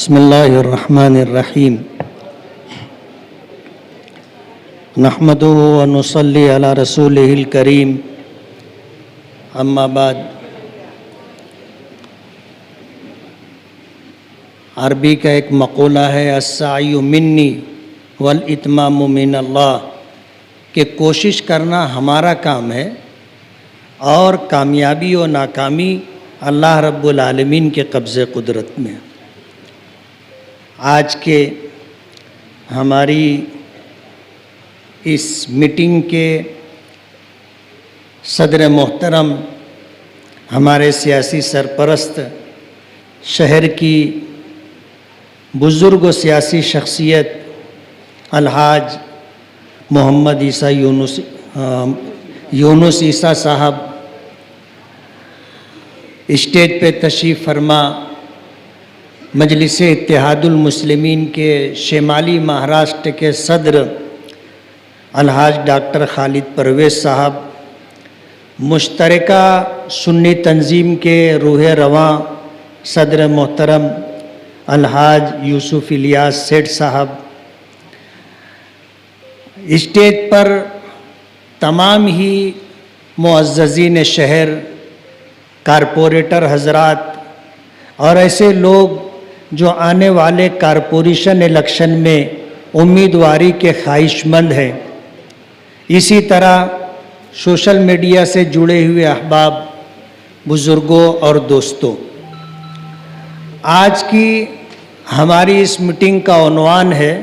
बिस्मिल्लाहिर्रहमानिर्रहीम नहमदुहु व नुसल्ली अला रसूलिहिल करीम अम्मा बाद। अरबी का एक मक़ूला है, अस्सायु मिन्नी वल इत्मामु मिनल्लाह, कि कोशिश करना हमारा काम है और कामयाबी और नाकामी अल्लाह रब्बुल आलमीन के कब्ज़े कुदरत में। आज के हमारी इस मीटिंग के सदर मोहतरम, हमारे सियासी सरपरस्त, शहर की बुज़ुर्ग व सियासी शख्सियत अलहाज मोहम्मद ईसा यूनुस ईसा साहब, स्टेज पे तशरीफ़ फरमा मजलिस इत्तेहादुल मुस्लिमीन के शिमाली महाराष्ट्र के सदर अलहाज डॉक्टर खालिद परवेज़ साहब, मुश्तरका सुन्नी तंजीम के रूह रवां सदर मोहतरम अलहाज यूसुफ इलियास सेठ साहब, स्टेज पर तमाम ही मुअज़्ज़ज़ीन शहर, कारपोरेटर हजरात और ऐसे लोग जो आने वाले कारपोरेशन इलेक्शन में उम्मीदवारी के ख्वाहिशमंद हैं। इसी तरह सोशल मीडिया से जुड़े हुए अहबाब, बुज़ुर्गों और दोस्तों, आज की हमारी इस मीटिंग का उन्वान है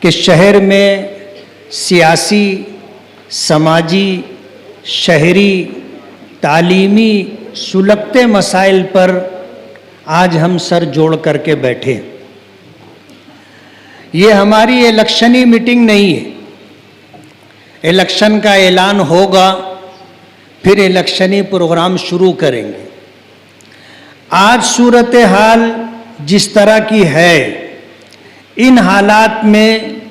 कि शहर में सियासी, समाजी, शहरी, तालीमी सुलगते मसाइल पर आज हम सर जोड़ करके बैठे। ये हमारी इलेक्शनी मीटिंग नहीं है। इलेक्शन का ऐलान होगा, फिर इलेक्शनी प्रोग्राम शुरू करेंगे। आज सूरत हाल जिस तरह की है, इन हालात में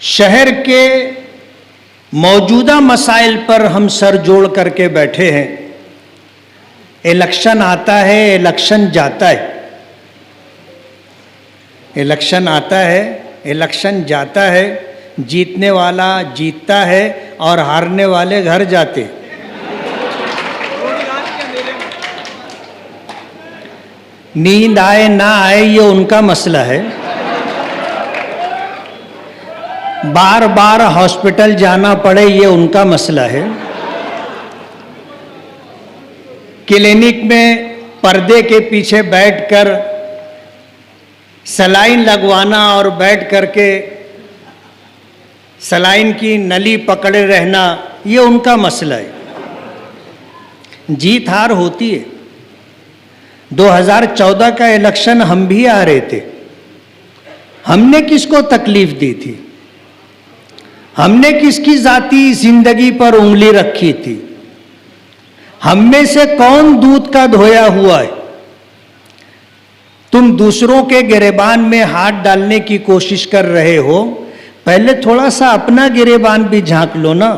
शहर के मौजूदा मसाइल पर हम सर जोड़ करके बैठे हैं। इलेक्शन आता है, इलेक्शन जाता है, इलेक्शन आता है, इलेक्शन जाता है, जीतने वाला जीतता है और हारने वाले घर जाते। नींद आए ना आए ये उनका मसला है। बार बार हॉस्पिटल जाना पड़े ये उनका मसला है। क्लिनिक में पर्दे के पीछे बैठकर सलाइन लगवाना और बैठ करके सलाइन की नली पकड़े रहना, ये उनका मसला है। जीत हार होती है। 2014 का इलेक्शन हम भी आ रहे थे। हमने किसको तकलीफ दी थी? हमने किसकी जाती जिंदगी पर उंगली रखी थी? हम में से कौन दूध का धोया हुआ है? तुम दूसरों के गिरेबान में हाथ डालने की कोशिश कर रहे हो, पहले थोड़ा सा अपना गिरेबान भी झांक लो ना।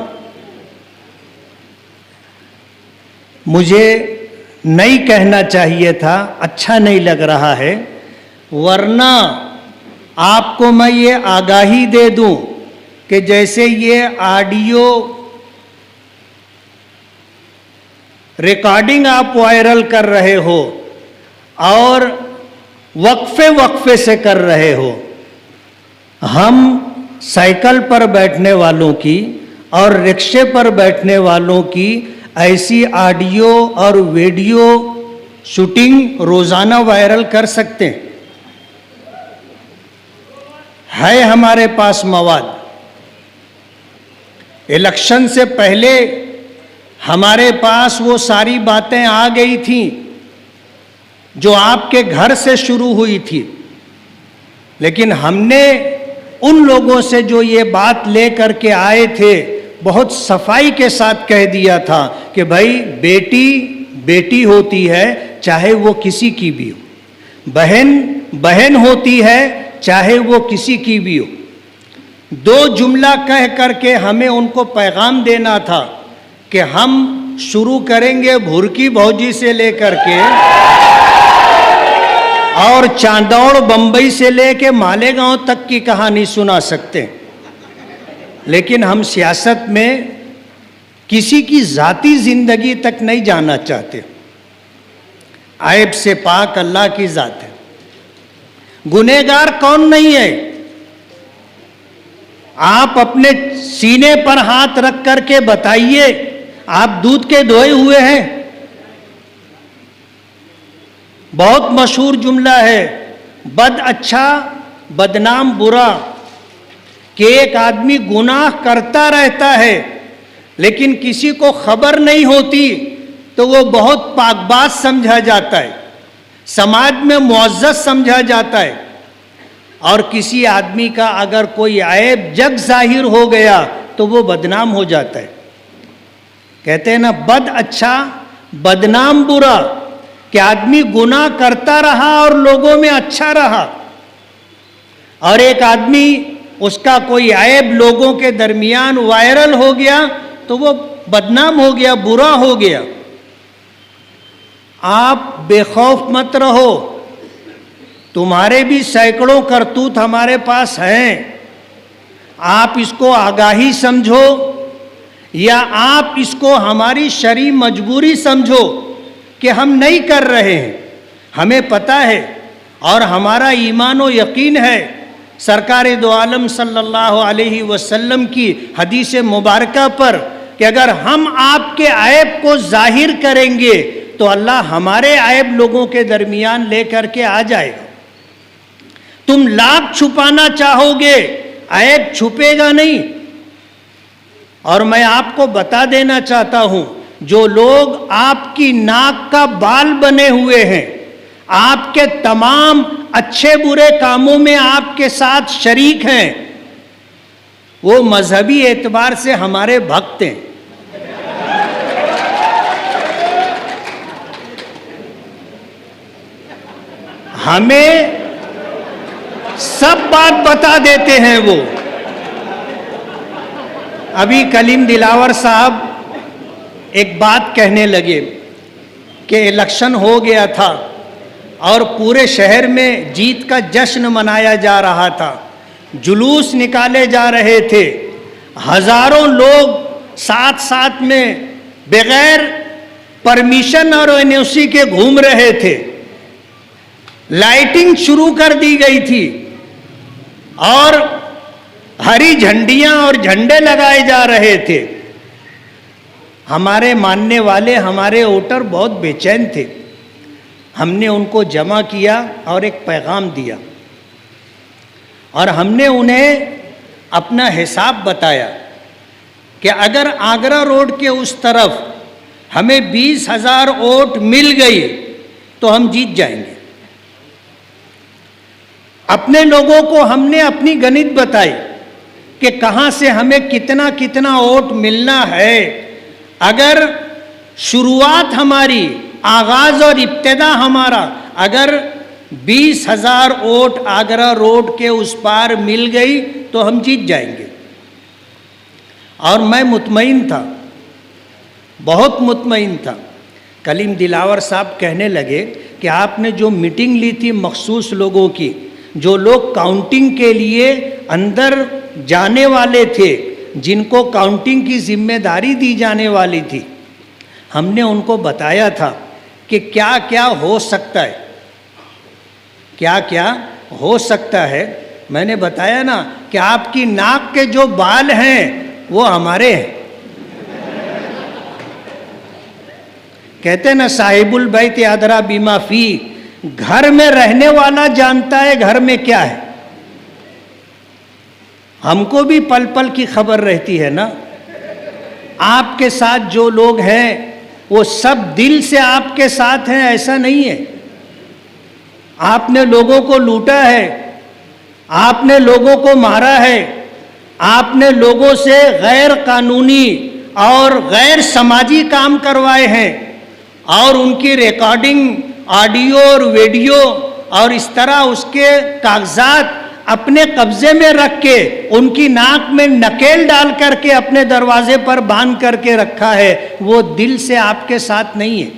मुझे नहीं कहना चाहिए था, अच्छा नहीं लग रहा है, वरना आपको मैं ये आगाही दे दूं कि जैसे ये ऑडियो रिकॉर्डिंग आप वायरल कर रहे हो और वक्फे वक्फे से कर रहे हो, हम साइकिल पर बैठने वालों की और रिक्शे पर बैठने वालों की ऐसी ऑडियो और वीडियो शूटिंग रोजाना वायरल कर सकते हैं। है हमारे पास मवाद। इलेक्शन से पहले हमारे पास वो सारी बातें आ गई थी जो आपके घर से शुरू हुई थी, लेकिन हमने उन लोगों से जो ये बात लेकर के आए थे बहुत सफाई के साथ कह दिया था कि भाई बेटी बेटी होती है, चाहे वो किसी की भी हो, बहन बहन होती है, चाहे वो किसी की भी हो। दो जुमला कह करके हमें उनको पैगाम देना था कि हम शुरू करेंगे भुरकी भौजी से लेकर के और चांदौड़ बंबई से लेके मालेगांव तक की कहानी सुना सकते हैं, लेकिन हम सियासत में किसी की जाती जिंदगी तक नहीं जानना चाहते। ऐब से पाक अल्लाह की जात है। गुनहगार कौन नहीं है? आप अपने सीने पर हाथ रख करके बताइए, आप दूध के धोए हुए हैं? बहुत मशहूर जुमला है, बद अच्छा बदनाम बुरा, कि एक आदमी गुनाह करता रहता है लेकिन किसी को खबर नहीं होती तो वो बहुत पाकबाज समझा जाता है, समाज में मुअज़्ज़ज़ समझा जाता है। और किसी आदमी का अगर कोई ऐब जग जाहिर हो गया तो वो बदनाम हो जाता है। कहते हैं ना, बद अच्छा बदनाम बुरा, कि आदमी गुनाह करता रहा और लोगों में अच्छा रहा, और एक आदमी उसका कोई ऐब लोगों के दरमियान वायरल हो गया तो वो बदनाम हो गया, बुरा हो गया। आप बेखौफ मत रहो, तुम्हारे भी सैकड़ों करतूत हमारे पास हैं। आप इसको आगाही समझो या आप इसको हमारी शरई मजबूरी समझो कि हम नहीं कर रहे हैं, हमें पता है और हमारा ईमान व यकीन है सरकार दो आलम सल्लल्लाहु अलैहि वसल्लम की हदीस मुबारका पर कि अगर हम आपके ऐब को जाहिर करेंगे तो अल्लाह हमारे ऐब लोगों के दरमियान लेकर के आ जाएगा। तुम लाख छुपाना चाहोगे, ऐब छुपेगा नहीं। और मैं आपको बता देना चाहता हूं, जो लोग आपकी नाक का बाल बने हुए हैं, आपके तमाम अच्छे बुरे कामों में आपके साथ शरीक हैं, वो मजहबी एतबार से हमारे भक्त हैं। हमें सब बात बता देते हैं वो। अभी कलीम दिलावर साहब एक बात कहने लगे कि इलेक्शन हो गया था और पूरे शहर में जीत का जश्न मनाया जा रहा था, जुलूस निकाले जा रहे थे, हजारों लोग साथ साथ में बगैर परमिशन और एनओसी के घूम रहे थे, लाइटिंग शुरू कर दी गई थी और हरी झंडियां और झंडे लगाए जा रहे थे। हमारे मानने वाले, हमारे वोटर बहुत बेचैन थे। हमने उनको जमा किया और एक पैगाम दिया और हमने उन्हें अपना हिसाब बताया कि अगर आगरा रोड के उस तरफ हमें 20,000 वोट मिल गई तो हम जीत जाएंगे। अपने लोगों को हमने अपनी गणित बताई कि कहाँ से हमें कितना कितना वोट मिलना है। अगर शुरुआत हमारी, आगाज और इब्तिदा हमारा अगर 20,000 वोट आगरा रोड के उस पार मिल गई तो हम जीत जाएंगे। और मैं मुतमईन था, बहुत मुतमईन था। कलीम दिलावर साहब कहने लगे कि आपने जो मीटिंग ली थी मखसूस लोगों की, जो लोग काउंटिंग के लिए अंदर जाने वाले थे, जिनको काउंटिंग की जिम्मेदारी दी जाने वाली थी, हमने उनको बताया था कि क्या क्या हो सकता है, क्या क्या हो सकता है। मैंने बताया ना कि आपकी नाक के जो बाल हैं वो हमारे हैं। कहते हैं ना, साहिबुल बैत अदरा बिमा फी, घर में रहने वाला जानता है घर में क्या है। हमको भी पल पल की खबर रहती है ना। आपके साथ जो लोग हैं वो सब दिल से आपके साथ हैं, ऐसा नहीं है। आपने लोगों को लूटा है, आपने लोगों को मारा है, आपने लोगों से गैर कानूनी और गैर समाजी काम करवाए हैं और उनकी रिकॉर्डिंग, ऑडियो और वीडियो और इस तरह उसके कागजात अपने कब्जे में रख के उनकी नाक में नकेल डाल करके अपने दरवाजे पर बांध करके रखा है। वो दिल से आपके साथ नहीं है।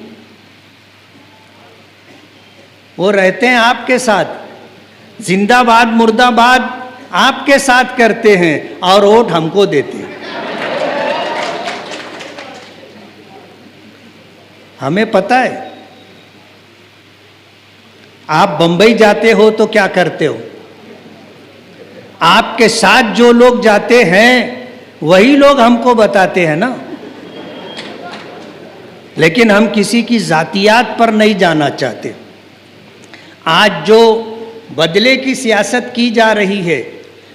वो रहते हैं आपके साथ, जिंदाबाद मुर्दाबाद आपके साथ करते हैं और वोट हमको देते हैं। हमें पता है। आप बंबई जाते हो तो क्या करते हो? आपके साथ जो लोग जाते हैं वही लोग हमको बताते हैं ना। लेकिन हम किसी की जातियात पर नहीं जाना चाहते। आज जो बदले की सियासत की जा रही है,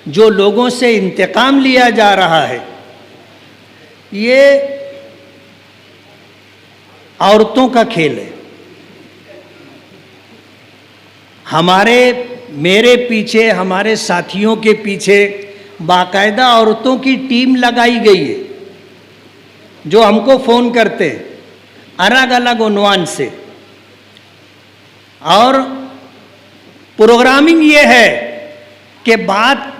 जो लोगों से इंतकाम लिया जा रहा है, ये औरतों का खेल है। मेरे पीछे, हमारे साथियों के पीछे बाकायदा औरतों की टीम लगाई गई है, जो हमको फ़ोन करते हैं अलग अलग उन्वान से। और प्रोग्रामिंग ये है कि बात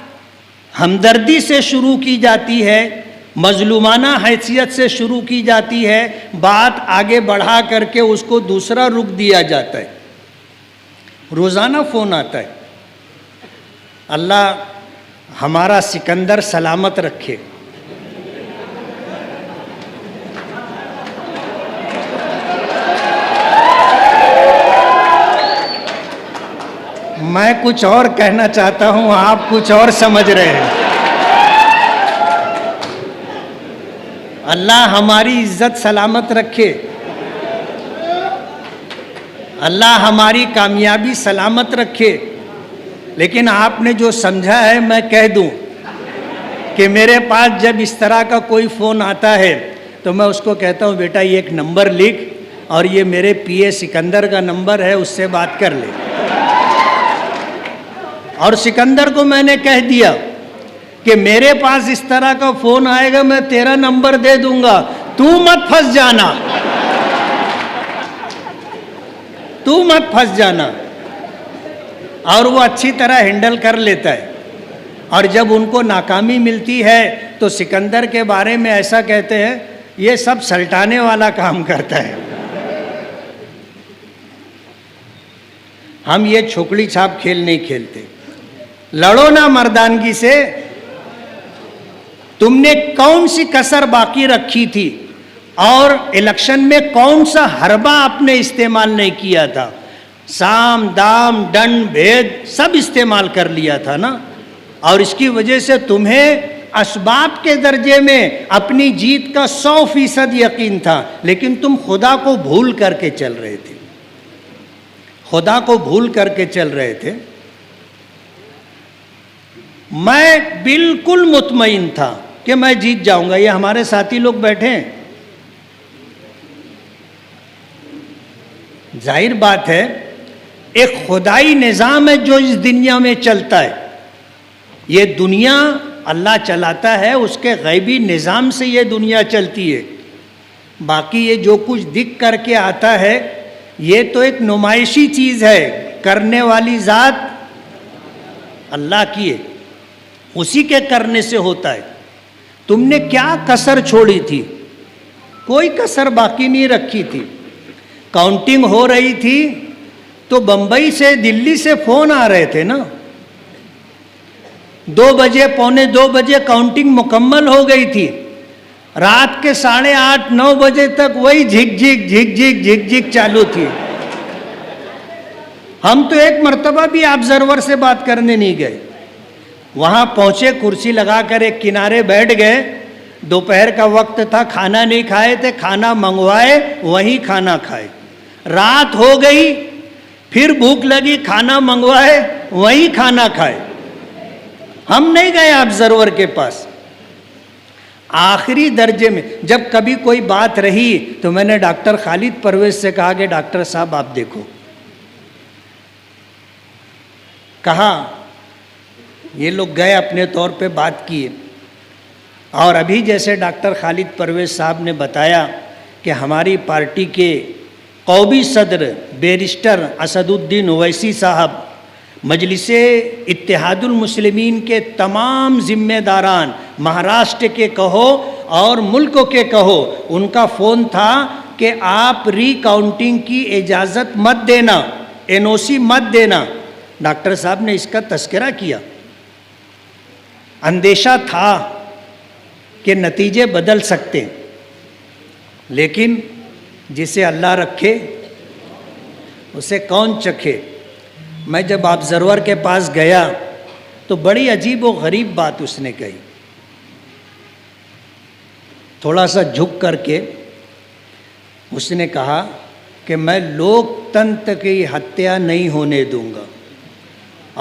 हमदर्दी से शुरू की जाती है, मजलूमाना हैसियत से शुरू की जाती है, बात आगे बढ़ा करके उसको दूसरा रुख दिया जाता है। रोज़ाना फ़ोन आता है। अल्लाह हमारा सिकंदर सलामत रखे। मैं कुछ और कहना चाहता हूं, आप कुछ और समझ रहे हैं। अल्लाह हमारी इज्जत सलामत रखे, अल्लाह हमारी कामयाबी सलामत रखे। लेकिन आपने जो समझा है मैं कह दूं कि मेरे पास जब इस तरह का कोई फ़ोन आता है तो मैं उसको कहता हूं, बेटा ये एक नंबर लिख और ये मेरे पीए सिकंदर का नंबर है, उससे बात कर ले। और सिकंदर को मैंने कह दिया कि मेरे पास इस तरह का फ़ोन आएगा, मैं तेरा नंबर दे दूंगा, तू मत फंस जाना, तू मत फंस जाना। और वो अच्छी तरह हैंडल कर लेता है। और जब उनको नाकामी मिलती है तो सिकंदर के बारे में ऐसा कहते हैं, ये सब सल्टाने वाला काम करता है। हम ये छोकड़ी छाप खेल नहीं खेलते। लड़ो ना मर्दानगी से। तुमने कौन सी कसर बाकी रखी थी और इलेक्शन में कौन सा हरबा आपने इस्तेमाल नहीं किया था? साम दाम दंड भेद सब इस्तेमाल कर लिया था ना। और इसकी वजह से तुम्हें असबाब के दर्जे में अपनी जीत का 100% यकीन था, लेकिन तुम खुदा को भूल करके चल रहे थे, खुदा को भूल करके चल रहे थे। मैं बिल्कुल मुतमईन था कि मैं जीत जाऊंगा। ये हमारे साथी लोग बैठे हैं। जाहिर बात है, एक खुदाई निज़ाम है जो इस दुनिया में चलता है। ये दुनिया अल्लाह चलाता है, उसके गैबी निज़ाम से ये दुनिया चलती है। बाकी ये जो कुछ दिख करके आता है, ये तो एक नुमाइशी चीज़ है। करने वाली ज़ात अल्लाह की है, उसी के करने से होता है। तुमने क्या कसर छोड़ी थी? कोई कसर बाकी नहीं रखी थी। काउंटिंग हो रही थी तो बंबई से, दिल्ली से फ़ोन आ रहे थे ना। 2 बजे, पौने 2 बजे काउंटिंग मुकम्मल हो गई थी। रात के 8:30-9 बजे तक वही झिक झिक चालू थी। हम तो एक मर्तबा भी ऑब्जर्वर से बात करने नहीं गए। वहाँ पहुँचे, कुर्सी लगाकर एक किनारे बैठ गए। दोपहर का वक्त था, खाना नहीं खाए थे, खाना मंगवाए, वहीं खाना खाए। रात हो गई, फिर भूख लगी, खाना मंगवाए, वहीं खाना खाए। हम नहीं गए ऑब्जर्वर के पास। आखिरी दर्जे में जब कभी कोई बात रही तो मैंने डॉक्टर खालिद परवेज से कहा कि डॉक्टर साहब आप देखो। कहा, ये लोग गए, अपने तौर पे बात किए। और अभी जैसे डॉक्टर खालिद परवेज साहब ने बताया कि हमारी पार्टी के कौमी सदर बैरिस्टर असदुद्दीन ओवैसी साहब मजलिसे इत्तेहादुल मुस्लिमीन के तमाम जिम्मेदारान, महाराष्ट्र के कहो और मुल्क के कहो, उनका फ़ोन था कि आप रिकाउंटिंग की इजाज़त मत देना, एनओसी मत देना। डॉक्टर साहब ने इसका तस्करा किया। अंदेशा था कि नतीजे बदल सकते, लेकिन जिसे अल्लाह रखे उसे कौन चखे। मैं जब ऑब्जर्वर के पास गया तो बड़ी अजीब व गरीब बात उसने कही। थोड़ा सा झुक करके उसने कहा कि मैं लोकतंत्र की हत्या नहीं होने दूंगा।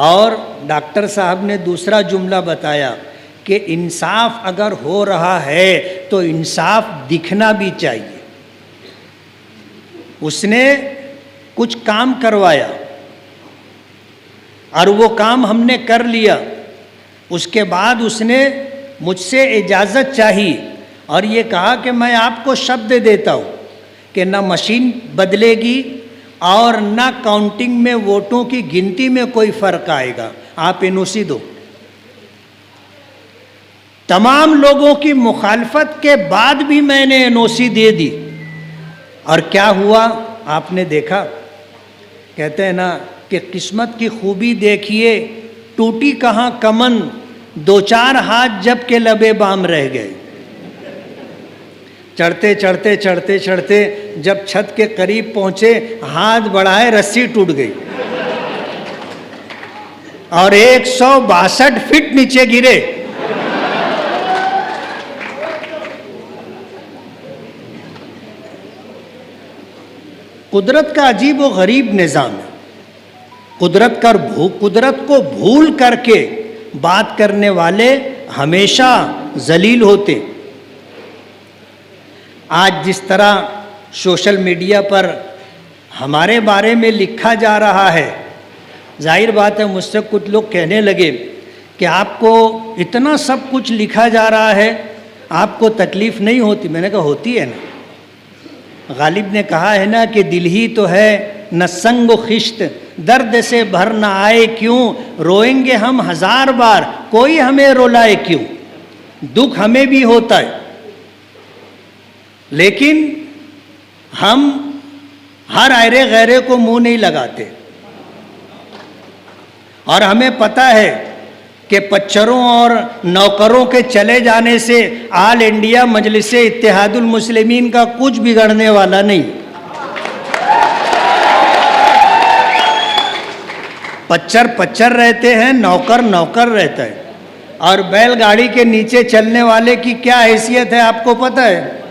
और डॉक्टर साहब ने दूसरा जुमला बताया कि इंसाफ अगर हो रहा है तो इंसाफ दिखना भी चाहिए। उसने कुछ काम करवाया और वो काम हमने कर लिया। उसके बाद उसने मुझसे इजाज़त चाहिए और ये कहा कि मैं आपको शब्द देता हूँ कि ना मशीन बदलेगी और ना काउंटिंग में वोटों की गिनती में कोई फ़र्क आएगा, आप एनओसी दो। तमाम लोगों की मुखालफत के बाद भी मैंने एनओसी दे दी। और क्या हुआ आपने देखा। कहते हैं ना कि किस्मत की खूबी देखिए, टूटी कहाँ कमन, दो चार हाथ जब के लबे बाम रह गए। चढ़ते चढ़ते चढ़ते चढ़ते जब छत के करीब पहुंचे, हाथ बढ़ाए, रस्सी टूट गई और 162 फीट नीचे गिरे। कुदरत का अजीब व गरीब निज़ाम है। कुदरत को भूल करके बात करने वाले हमेशा जलील होते। आज जिस तरह सोशल मीडिया पर हमारे बारे में लिखा जा रहा है, जाहिर बात है मुझसे कुछ लोग कहने लगे कि आपको इतना सब कुछ लिखा जा रहा है, आपको तकलीफ़ नहीं होती। मैंने कहा होती है ना। गालिब ने कहा है ना कि दिल ही तो है न संग व खिश्त, दर्द से भर न आए क्यों, रोएंगे हम 1000 बार, कोई हमें रुलाए क्यों। दुख हमें भी होता है, लेकिन हम हर आयरे गैरे को मुंह नहीं लगाते। और हमें पता है कि पच्चरों और नौकरों के चले जाने से आल इंडिया मजलिसे इत्तेहादुल मुस्लिमीन का कुछ बिगड़ने वाला नहीं। पच्चर रहते हैं, नौकर नौकर रहता है। और बैलगाड़ी के नीचे चलने वाले की क्या हैसियत है आपको पता है।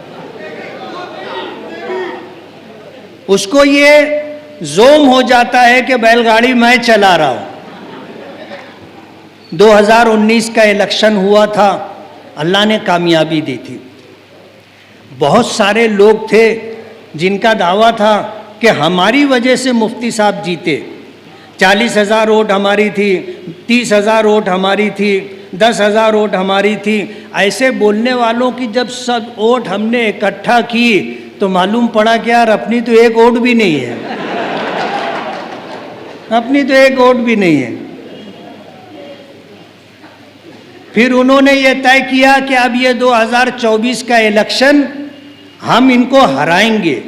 उसको ये जोम हो जाता है कि बैलगाड़ी मैं चला रहा हूं। 2019 का इलेक्शन हुआ था, अल्लाह ने कामयाबी दी थी। बहुत सारे लोग थे जिनका दावा था कि हमारी वजह से मुफ्ती साहब जीते। 40,000 वोट हमारी थी, 30,000 वोट हमारी थी, 10,000 वोट हमारी थी। ऐसे बोलने वालों की जब सब वोट हमने इकट्ठा की तो मालूम पड़ा कि यार अपनी तो एक वोट भी नहीं है, अपनी तो एक वोट भी नहीं है। फिर उन्होंने ये तय किया कि अब ये 2024 का इलेक्शन हम इनको हराएंगे।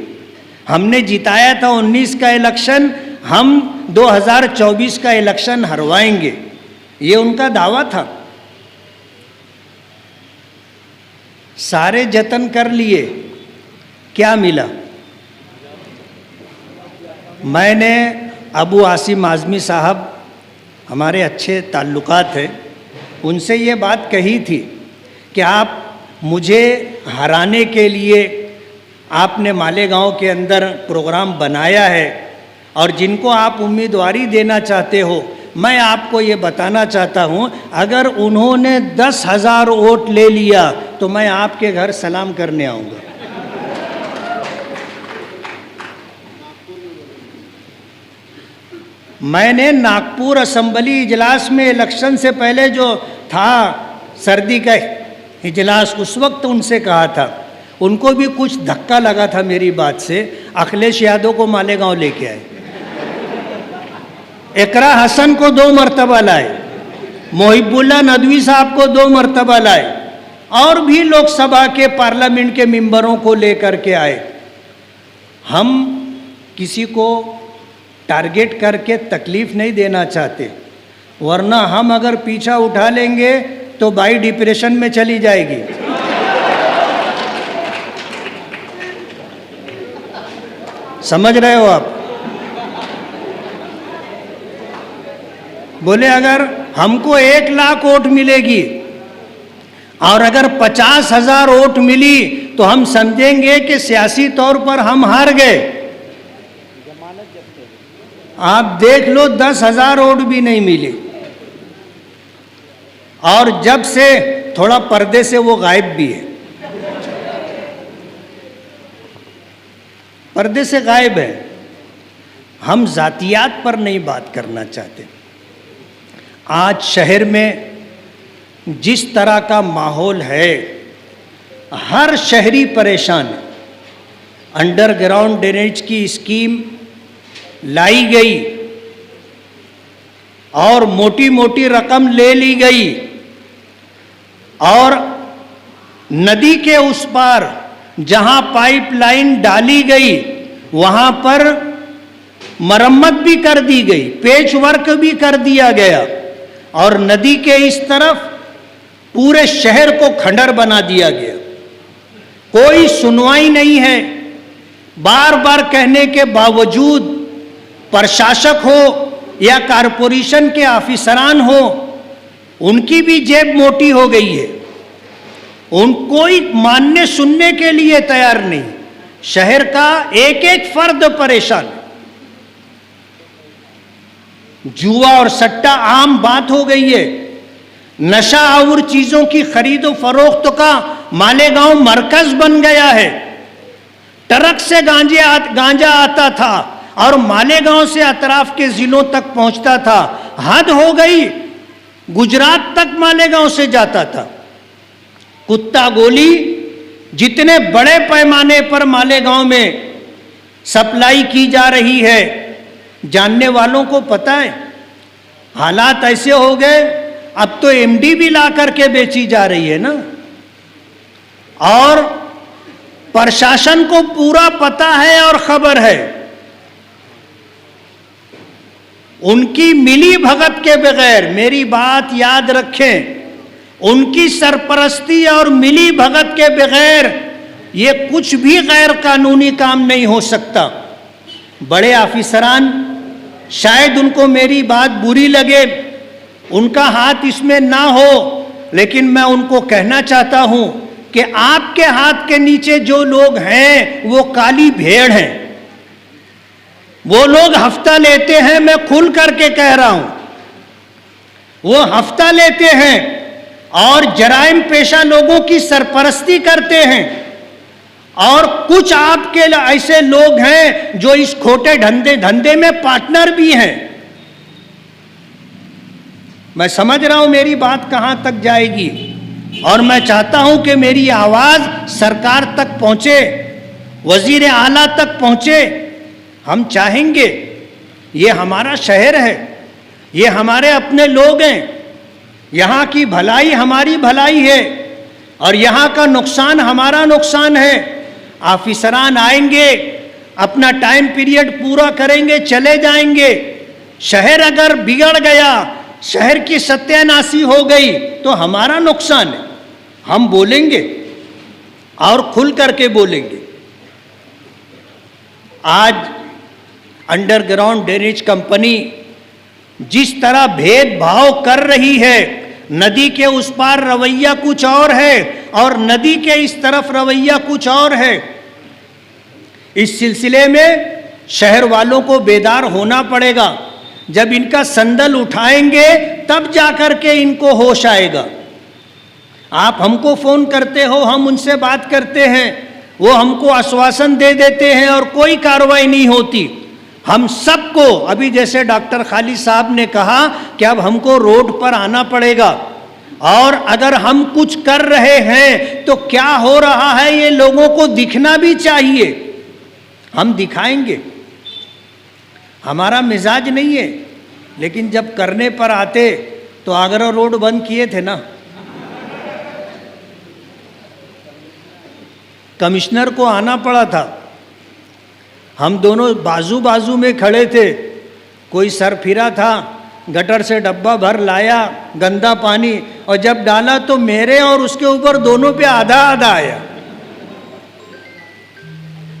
हमने जिताया था 19 का इलेक्शन, हम 2024 का इलेक्शन हरवाएंगे, ये उनका दावा था। सारे जतन कर लिए, क्या मिला। मैंने अबू आसिम आज़मी साहब, हमारे अच्छे ताल्लुकात हैं, उनसे ये बात कही थी कि आप मुझे हराने के लिए आपने मालेगांव के अंदर प्रोग्राम बनाया है और जिनको आप उम्मीदवारी देना चाहते हो, मैं आपको ये बताना चाहता हूँ अगर उन्होंने 10,000 वोट ले लिया तो मैं आपके घर सलाम करने आऊँगा। मैंने नागपुर असेंबली इजलास में इलेक्शन से पहले जो था सर्दी का इजलास, उस वक्त उनसे कहा था, उनको भी कुछ धक्का लगा था मेरी बात से। अखिलेश यादव को मालेगांव लेके आए, इकरा हसन को 2 मरतबा लाए, मोहिबुल्लाह नदवी साहब को 2 मरतबा लाए और भी लोकसभा के पार्लियामेंट के मेंबरों को लेकर के आए। हम किसी को टारगेट करके तकलीफ नहीं देना चाहते, वरना हम अगर पीछा उठा लेंगे तो बाई डिप्रेशन में चली जाएगी। समझ रहे हो आप? बोले अगर हमको 1 लाख वोट मिलेगी और अगर 50,000 वोट मिली तो हम समझेंगे कि सियासी तौर पर हम हार गए। आप देख लो 10,000 वोट भी नहीं मिले, और जब से थोड़ा पर्दे से वो गायब भी है, पर्दे से गायब है। हम जातियात पर नहीं बात करना चाहते। आज शहर में जिस तरह का माहौल है, हर शहरी परेशान है। अंडरग्राउंड ड्रेनेज की स्कीम लाई गई और मोटी मोटी रकम ले ली गई, और नदी के उस पार जहां पाइपलाइन डाली गई वहां पर मरम्मत भी कर दी गई, पेच वर्क भी कर दिया गया, और नदी के इस तरफ पूरे शहर को खंडर बना दिया गया। कोई सुनवाई नहीं है। बार बार कहने के बावजूद प्रशासक हो या कारपोरेशन के ऑफिसरान हो, उनकी भी जेब मोटी हो गई है। उन कोई मानने सुनने के लिए तैयार नहीं। शहर का एक एक फर्द परेशान है। जुआ और सट्टा आम बात हो गई है। नशा और चीजों की खरीदो फरोख्त का मालेगांव मरकज बन गया है। ट्रक से गांजा आता था और मालेगांव से अतराफ के जिलों तक पहुंचता था। हद हो गई, गुजरात तक मालेगांव से जाता था। कुत्ता गोली जितने बड़े पैमाने पर मालेगांव में सप्लाई की जा रही है, जानने वालों को पता है। हालात ऐसे हो गए, अब तो एमडी भी ला करके बेची जा रही है ना। और प्रशासन को पूरा पता है और खबर है। उनकी मिली भगत के बगैर, मेरी बात याद रखें, उनकी सरपरस्ती और मिली भगत के बगैर ये कुछ भी गैर कानूनी काम नहीं हो सकता। बड़े ऑफिसरान, शायद उनको मेरी बात बुरी लगे, उनका हाथ इसमें ना हो, लेकिन मैं उनको कहना चाहता हूं कि आपके हाथ के नीचे जो लोग हैं वो काली भेड़ हैं। वो लोग हफ्ता लेते हैं, मैं खुल करके कह रहा हूं, वो हफ्ता लेते हैं और जराइम पेशा लोगों की सरपरस्ती करते हैं। और कुछ आपके ऐसे लोग हैं जो इस खोटे धंधे में पार्टनर भी हैं। मैं समझ रहा हूं मेरी बात कहां तक जाएगी, और मैं चाहता हूं कि मेरी आवाज सरकार तक पहुंचे, वजीर आला तक पहुंचे। हम चाहेंगे, ये हमारा शहर है, ये हमारे अपने लोग हैं, यहाँ की भलाई हमारी भलाई है और यहाँ का नुकसान हमारा नुकसान है। ऑफिसरान आएंगे, अपना टाइम पीरियड पूरा करेंगे, चले जाएंगे। शहर अगर बिगड़ गया, शहर की सत्यानाशी हो गई तो हमारा नुकसान है। हम बोलेंगे और खुल करके बोलेंगे। आज अंडरग्राउंड ड्रेनेज कंपनी जिस तरह भेदभाव कर रही है, नदी के उस पार रवैया कुछ और है और नदी के इस तरफ रवैया कुछ और है। इस सिलसिले में शहर वालों को बेदार होना पड़ेगा। जब इनका संदल उठाएंगे तब जाकर के इनको होश आएगा। आप हमको फोन करते हो, हम उनसे बात करते हैं, वो हमको आश्वासन दे देते हैं और कोई कार्रवाई नहीं होती। हम सबको, अभी जैसे डॉक्टर खालिद साहब ने कहा कि अब हमको रोड पर आना पड़ेगा, और अगर हम कुछ कर रहे हैं तो क्या हो रहा है ये लोगों को दिखना भी चाहिए। हम दिखाएंगे। हमारा मिजाज नहीं है, लेकिन जब करने पर आते तो आगरा रोड बंद किए थे ना। कमिश्नर को आना पड़ा था, हम दोनों बाजू बाजू में खड़े थे, कोई सर फिरा था, गटर से डब्बा भर लाया गंदा पानी, और जब डाला तो मेरे और उसके ऊपर दोनों पे आधा आधा आया।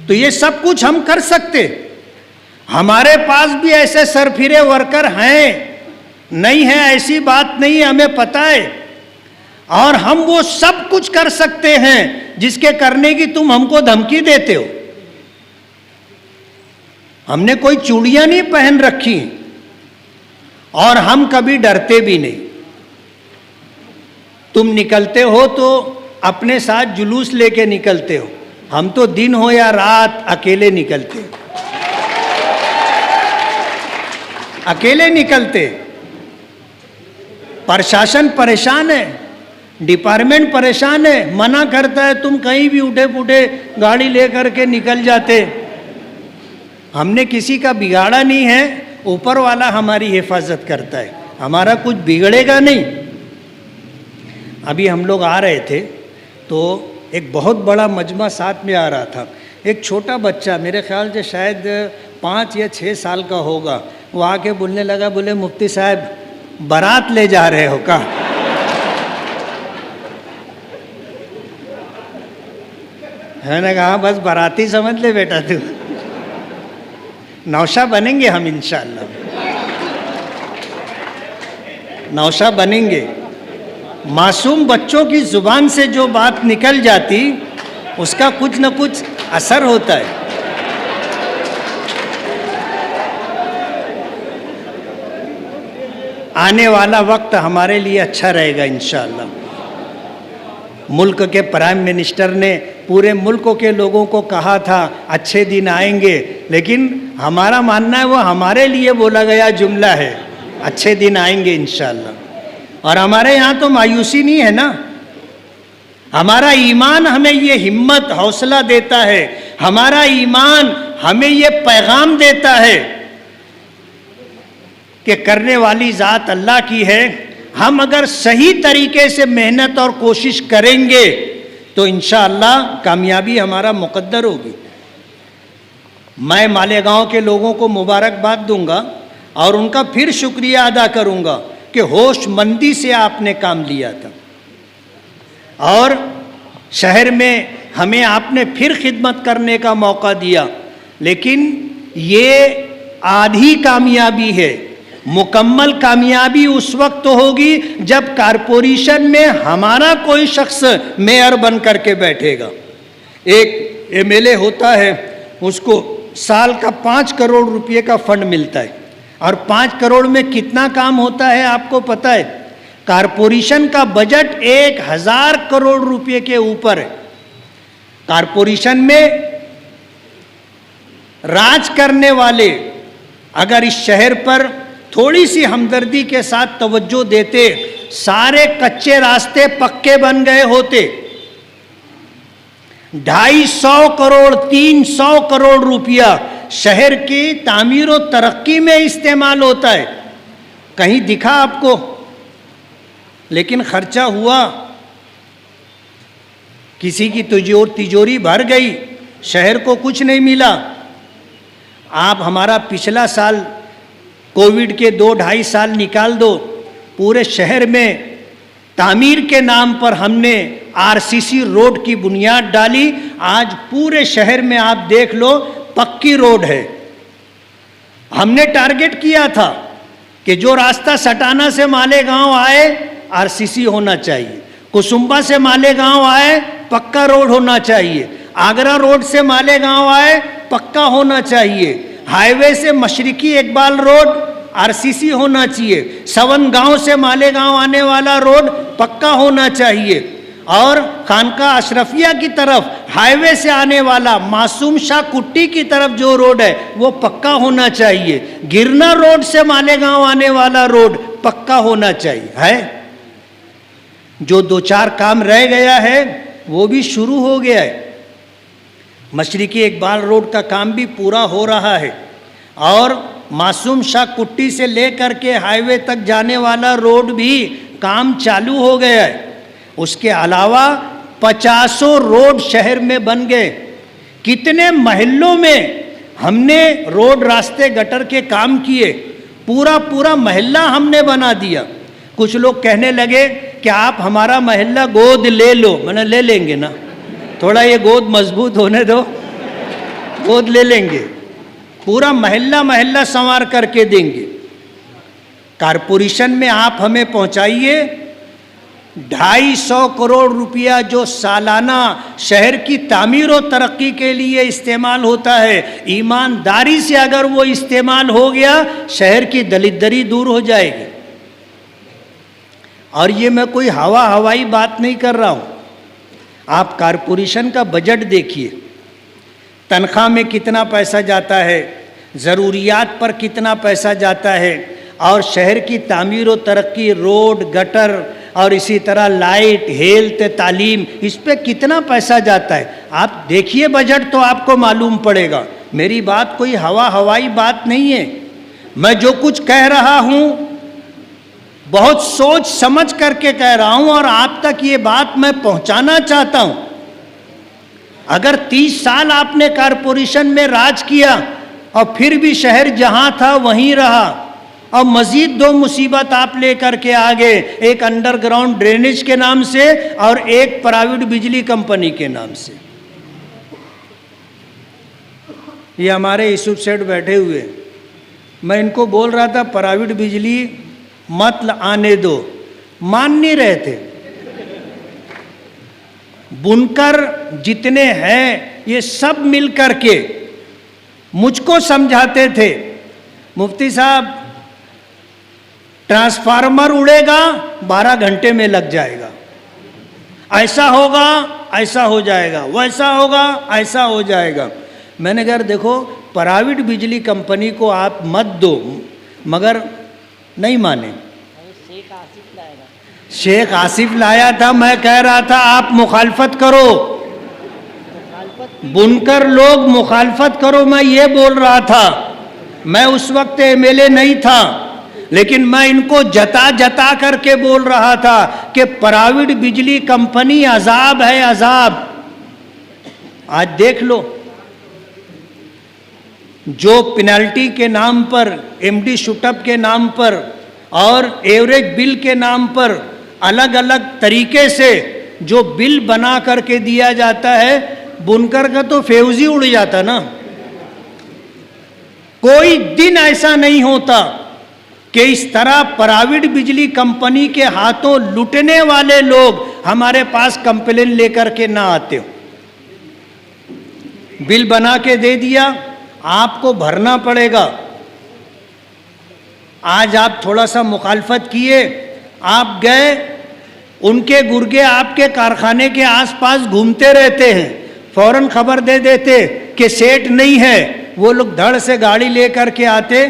तो ये सब कुछ हम कर सकते। हमारे पास भी ऐसे सरफिरे वर्कर हैं, नहीं है ऐसी बात नहीं है, हमें पता है। और हम वो सब कुछ कर सकते हैं जिसके करने की तुम हमको धमकी देते हो। हमने कोई चूड़ियां नहीं पहन रखी और हम कभी डरते भी नहीं। तुम निकलते हो तो अपने साथ जुलूस लेके निकलते हो, हम तो दिन हो या रात अकेले निकलते, अकेले निकलते। प्रशासन परेशान है, डिपार्टमेंट परेशान है, मना करता है, तुम कहीं भी उठे पुठे गाड़ी लेकर के निकल जाते। हमने किसी का बिगाड़ा नहीं है, ऊपर वाला हमारी हिफाजत करता है, हमारा कुछ बिगड़ेगा नहीं। अभी हम लोग आ रहे थे तो एक बहुत बड़ा मजमा साथ में आ रहा था। एक छोटा बच्चा, मेरे ख्याल से शायद 5 या 6 साल का होगा, वो आके बोलने लगा, बोले मुफ्ती साहब बारात ले जा रहे हो का? मैंने कहा बस बाराती समझ ले बेटा, तू नौशा बनेंगे हम इंशाअल्लाह, नौशा बनेंगे। मासूम बच्चों की जुबान से जो बात निकल जाती उसका कुछ न कुछ असर होता है। आने वाला वक्त हमारे लिए अच्छा रहेगा इंशाअल्लाह। मुल्क के प्राइम मिनिस्टर ने पूरे मुल्क के लोगों को कहा था अच्छे दिन आएंगे, लेकिन हमारा मानना है वो हमारे लिए बोला गया जुमला है, अच्छे दिन आएंगे इंशाअल्लाह। और हमारे यहाँ तो मायूसी नहीं है ना, हमारा ईमान हमें ये हिम्मत हौसला देता है, हमारा ईमान हमें ये पैगाम देता है कि करने वाली ज़ात अल्लाह की है। हम अगर सही तरीके से मेहनत और कोशिश करेंगे तो इंशाअल्लाह कामयाबी हमारा मुकद्दर होगी। मैं मालेगांव के लोगों को मुबारकबाद दूंगा और उनका फिर शुक्रिया अदा करूंगा कि होशमंदी से आपने काम लिया था और शहर में हमें आपने फिर खिदमत करने का मौका दिया। लेकिन ये आधी कामयाबी है, मुकम्मल कामयाबी उस वक्त तो होगी जब कारपोरेशन में हमारा कोई शख्स मेयर बन करके बैठेगा। एक एमएलए होता है, उसको साल का 5 करोड़ रुपए का फंड मिलता है, और 5 करोड़ में कितना काम होता है आपको पता है? कारपोरेशन का बजट 1000 करोड़ रुपए के ऊपर है। कारपोरेशन में राज करने वाले अगर इस शहर पर थोड़ी सी हमदर्दी के साथ तवज्जो देते, सारे कच्चे रास्ते पक्के बन गए होते। 250 करोड़ 300 करोड़ रुपया शहर की तामीर और तरक्की में इस्तेमाल होता है। कहीं दिखा आपको? लेकिन खर्चा हुआ, किसी की तिजोरी भर गई, शहर को कुछ नहीं मिला। आप हमारा पिछला साल कोविड के 2-2.5 साल निकाल दो, पूरे शहर में तामीर के नाम पर हमने आरसीसी रोड की बुनियाद डाली। आज पूरे शहर में आप देख लो पक्की रोड है। हमने टारगेट किया था कि जो रास्ता सटाना से मालेगांव आए आरसीसी होना चाहिए, कुसुम्बा से मालेगांव आए पक्का रोड होना चाहिए, आगरा रोड से मालेगांव आए पक्का होना चाहिए, हाईवे से मशरिकी इकबाल रोड आरसीसी होना चाहिए, सवन गांव से मालेगांव आने वाला रोड पक्का होना चाहिए, और खानका अशरफिया की तरफ हाईवे से आने वाला मासूम शाह कुट्टी की तरफ जो रोड है वो पक्का होना चाहिए, गिरना रोड से मालेगांव आने वाला रोड पक्का होना चाहिए। है जो 2-4 काम रह गया है वो भी शुरू हो गया है। मशरिकी इकबाल रोड का काम भी पूरा हो रहा है और मासूम शाह कुट्टी से लेकर के हाईवे तक जाने वाला रोड भी काम चालू हो गया है। उसके अलावा 50 रोड शहर में बन गए। कितने महल्लों में हमने रोड रास्ते गटर के काम किए। पूरा पूरा मोहल्ला हमने बना दिया। कुछ लोग कहने लगे कि आप हमारा मोहल्ला गोद ले लो। मैंने ले लेंगे ना, थोड़ा ये गोद मजबूत होने दो, गोद ले लेंगे। पूरा मोहल्ला मोहल्ला संवार करके देंगे। कारपोरेशन में आप हमें पहुंचाइए 250 करोड़ रुपया जो सालाना शहर की तामीर और तरक्की के लिए इस्तेमाल होता है, ईमानदारी से अगर वो इस्तेमाल हो गया, शहर की दलिद्दरी दूर हो जाएगी। और ये मैं कोई हवाई बात नहीं कर रहा हूँ। आप कारपोरेशन का बजट देखिए, तनख्वाह में कितना पैसा जाता है, ज़रूरियात पर कितना पैसा जाता है, और शहर की तामीर और तरक्की, रोड, गटर और इसी तरह लाइट, हेल्थ, तालीम, इस पे कितना पैसा जाता है। आप देखिए बजट तो आपको मालूम पड़ेगा। मेरी बात कोई हवाई बात नहीं है। मैं जो कुछ कह रहा हूँ बहुत सोच समझ करके कह रहा हूँ और आप तक ये बात मैं पहुँचाना चाहता हूँ। अगर 30 साल आपने कारपोरेशन में राज किया और फिर भी शहर जहाँ था वहीं रहा, और मजीद 2 मुसीबत आप लेकर के आ गए, एक अंडरग्राउंड ड्रेनेज के नाम से और एक प्राइवेट बिजली कंपनी के नाम से। ये हमारे यूसुफ सेठ बैठे हुए, मैं इनको बोल रहा था प्राइवेट बिजली मत आने दो, मान नहीं रहे थे। बुनकर जितने हैं ये सब मिल करके मुझको समझाते थे, मुफ्ती साहब ट्रांसफार्मर उड़ेगा 12 घंटे में लग जाएगा, ऐसा होगा ऐसा हो जाएगा, वैसा होगा ऐसा हो जाएगा। मैंने कहा देखो प्राइवेट बिजली कंपनी को आप मत दो, मगर नहीं माने। शेख आसिफ लाया था, मैं कह रहा था आप मुखालफत करो, बुनकर लोग मुखालफत करो, मैं ये बोल रहा था। मैं उस वक्त एमएलए नहीं था, लेकिन मैं इनको जता जता करके बोल रहा था कि प्राइवेट बिजली कंपनी अजाब है, अजाब। आज देख लो, जो पेनल्टी के नाम पर, एमडी शूटअप के नाम पर और एवरेज बिल के नाम पर अलग अलग तरीके से जो बिल बना करके दिया जाता है, बुनकर का तो फ्यूज ही उड़ जाता ना। कोई दिन ऐसा नहीं होता कि इस तरह प्राइवेट बिजली कंपनी के हाथों लूटने वाले लोग हमारे पास कंप्लेन लेकर के ना आते हो। बिल बना के दे दिया, आपको भरना पड़ेगा। आज आप थोड़ा सा मुखालफत किए, आप गए, उनके गुर्गे आपके कारखाने के आसपास घूमते रहते हैं, फौरन खबर दे देते कि सेठ नहीं है। वो लोग धड़ से गाड़ी लेकर के आते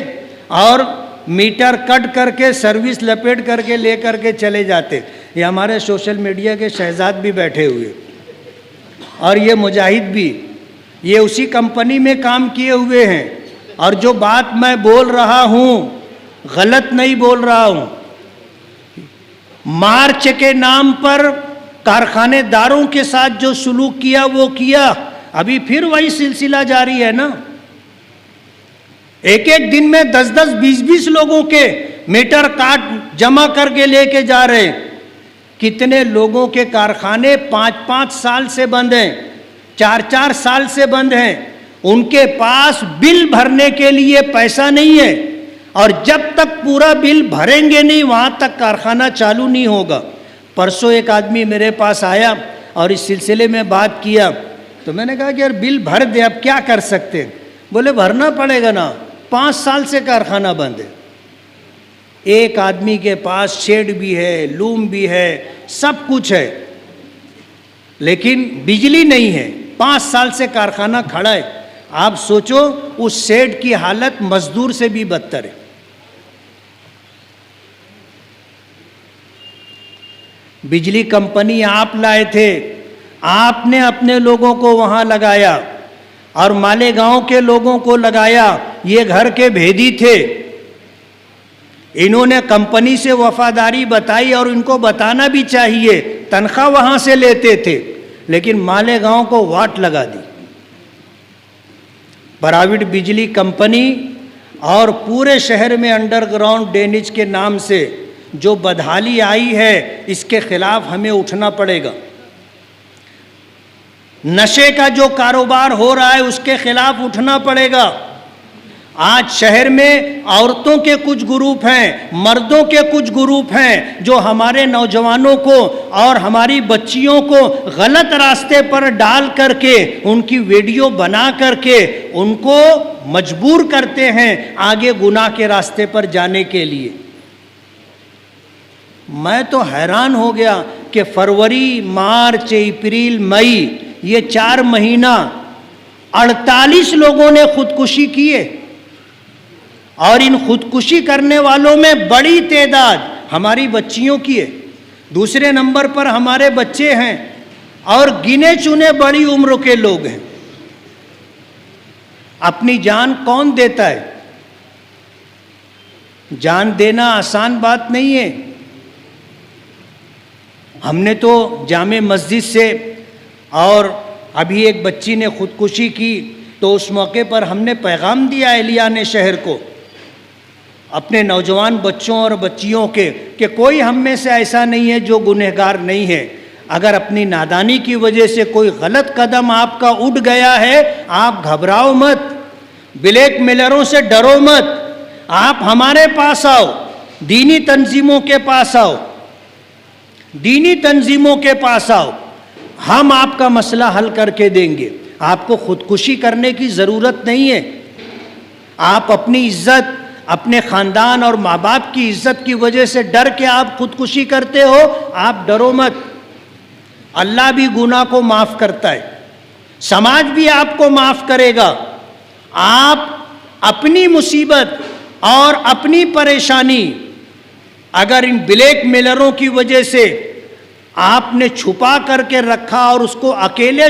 और मीटर कट करके सर्विस लपेट करके ले करके चले जाते। ये हमारे सोशल मीडिया के शहजाद भी बैठे हुए और ये मुजाहिद भी, ये उसी कंपनी में काम किए हुए हैं। और जो बात मैं बोल रहा हूँ गलत नहीं बोल रहा हूँ। मार्च के नाम पर कारखानेदारों के साथ जो सुलूक किया वो किया, अभी फिर वही सिलसिला जारी है ना। एक एक दिन में 10-10, 20-20 लोगों के मीटर काट जमा करके लेके जा रहे हैं। कितने लोगों के कारखाने 5-5 साल से बंद हैं, 4-4 साल से बंद हैं। उनके पास बिल भरने के लिए पैसा नहीं है, और जब तक पूरा बिल भरेंगे नहीं वहाँ तक कारखाना चालू नहीं होगा। परसों एक आदमी मेरे पास आया और इस सिलसिले में बात किया, तो मैंने कहा कि यार बिल भर दे, अब क्या कर सकते हैं। बोले भरना पड़ेगा ना, 5 साल से कारखाना बंद है। एक आदमी के पास शेड भी है, लूम भी है, सब कुछ है, लेकिन बिजली नहीं है। 5 साल से कारखाना खड़ा है। आप सोचो उस शेड की हालत मजदूर से भी बदतर है। बिजली कंपनी आप लाए थे, आपने अपने लोगों को वहां लगाया और मालेगांव के लोगों को लगाया। ये घर के भेदी थे, इन्होंने कंपनी से वफादारी बताई और इनको बताना भी चाहिए। तनख्वाह वहां से लेते थे, लेकिन मालेगांव को वाट लगा दी। प्राइवेट बिजली कंपनी और पूरे शहर में अंडरग्राउंड ड्रेनेज के नाम से जो बदहाली आई है, इसके खिलाफ हमें उठना पड़ेगा। नशे का जो कारोबार हो रहा है उसके खिलाफ उठना पड़ेगा। आज शहर में औरतों के कुछ ग्रुप हैं, मर्दों के कुछ ग्रुप हैं जो हमारे नौजवानों को और हमारी बच्चियों को गलत रास्ते पर डाल करके, उनकी वीडियो बना करके उनको मजबूर करते हैं आगे गुनाह के रास्ते पर जाने के लिए। मैं तो हैरान हो गया कि फरवरी, मार्च, अप्रैल, मई, ये 4 महीना 48 लोगों ने खुदकुशी किए, और इन खुदकुशी करने वालों में बड़ी तादाद हमारी बच्चियों की है। दूसरे नंबर पर हमारे बच्चे हैं और गिने चुने बड़ी उम्र के लोग हैं। अपनी जान कौन देता है? जान देना आसान बात नहीं है। हमने तो जामे मस्जिद से, और अभी एक बच्ची ने खुदकुशी की तो उस मौके पर हमने पैगाम दिया एहलियाने शहर को, अपने नौजवान बच्चों और बच्चियों के, कि कोई हम में से ऐसा नहीं है जो गुनहगार नहीं है। अगर अपनी नादानी की वजह से कोई गलत कदम आपका उठ गया है, आप घबराओ मत, ब्लैक मेलरों से डरो मत, आप हमारे पास आओ, दीनी तंजीमों के पास आओ, दीनी तंजीमों के पास आओ, हम आपका मसला हल करके देंगे। आपको खुदकुशी करने की ज़रूरत नहीं है। आप अपनी इज्जत, अपने ख़ानदान और माँ बाप की इज्जत की वजह से डर के आप खुदकुशी करते हो, आप डरो मत। अल्लाह भी गुनाह को माफ़ करता है, समाज भी आपको माफ़ करेगा। आप अपनी मुसीबत और अपनी परेशानी अगर इन ब्लैक मेलरों की वजह से आपने छुपा करके रखा और उसको अकेले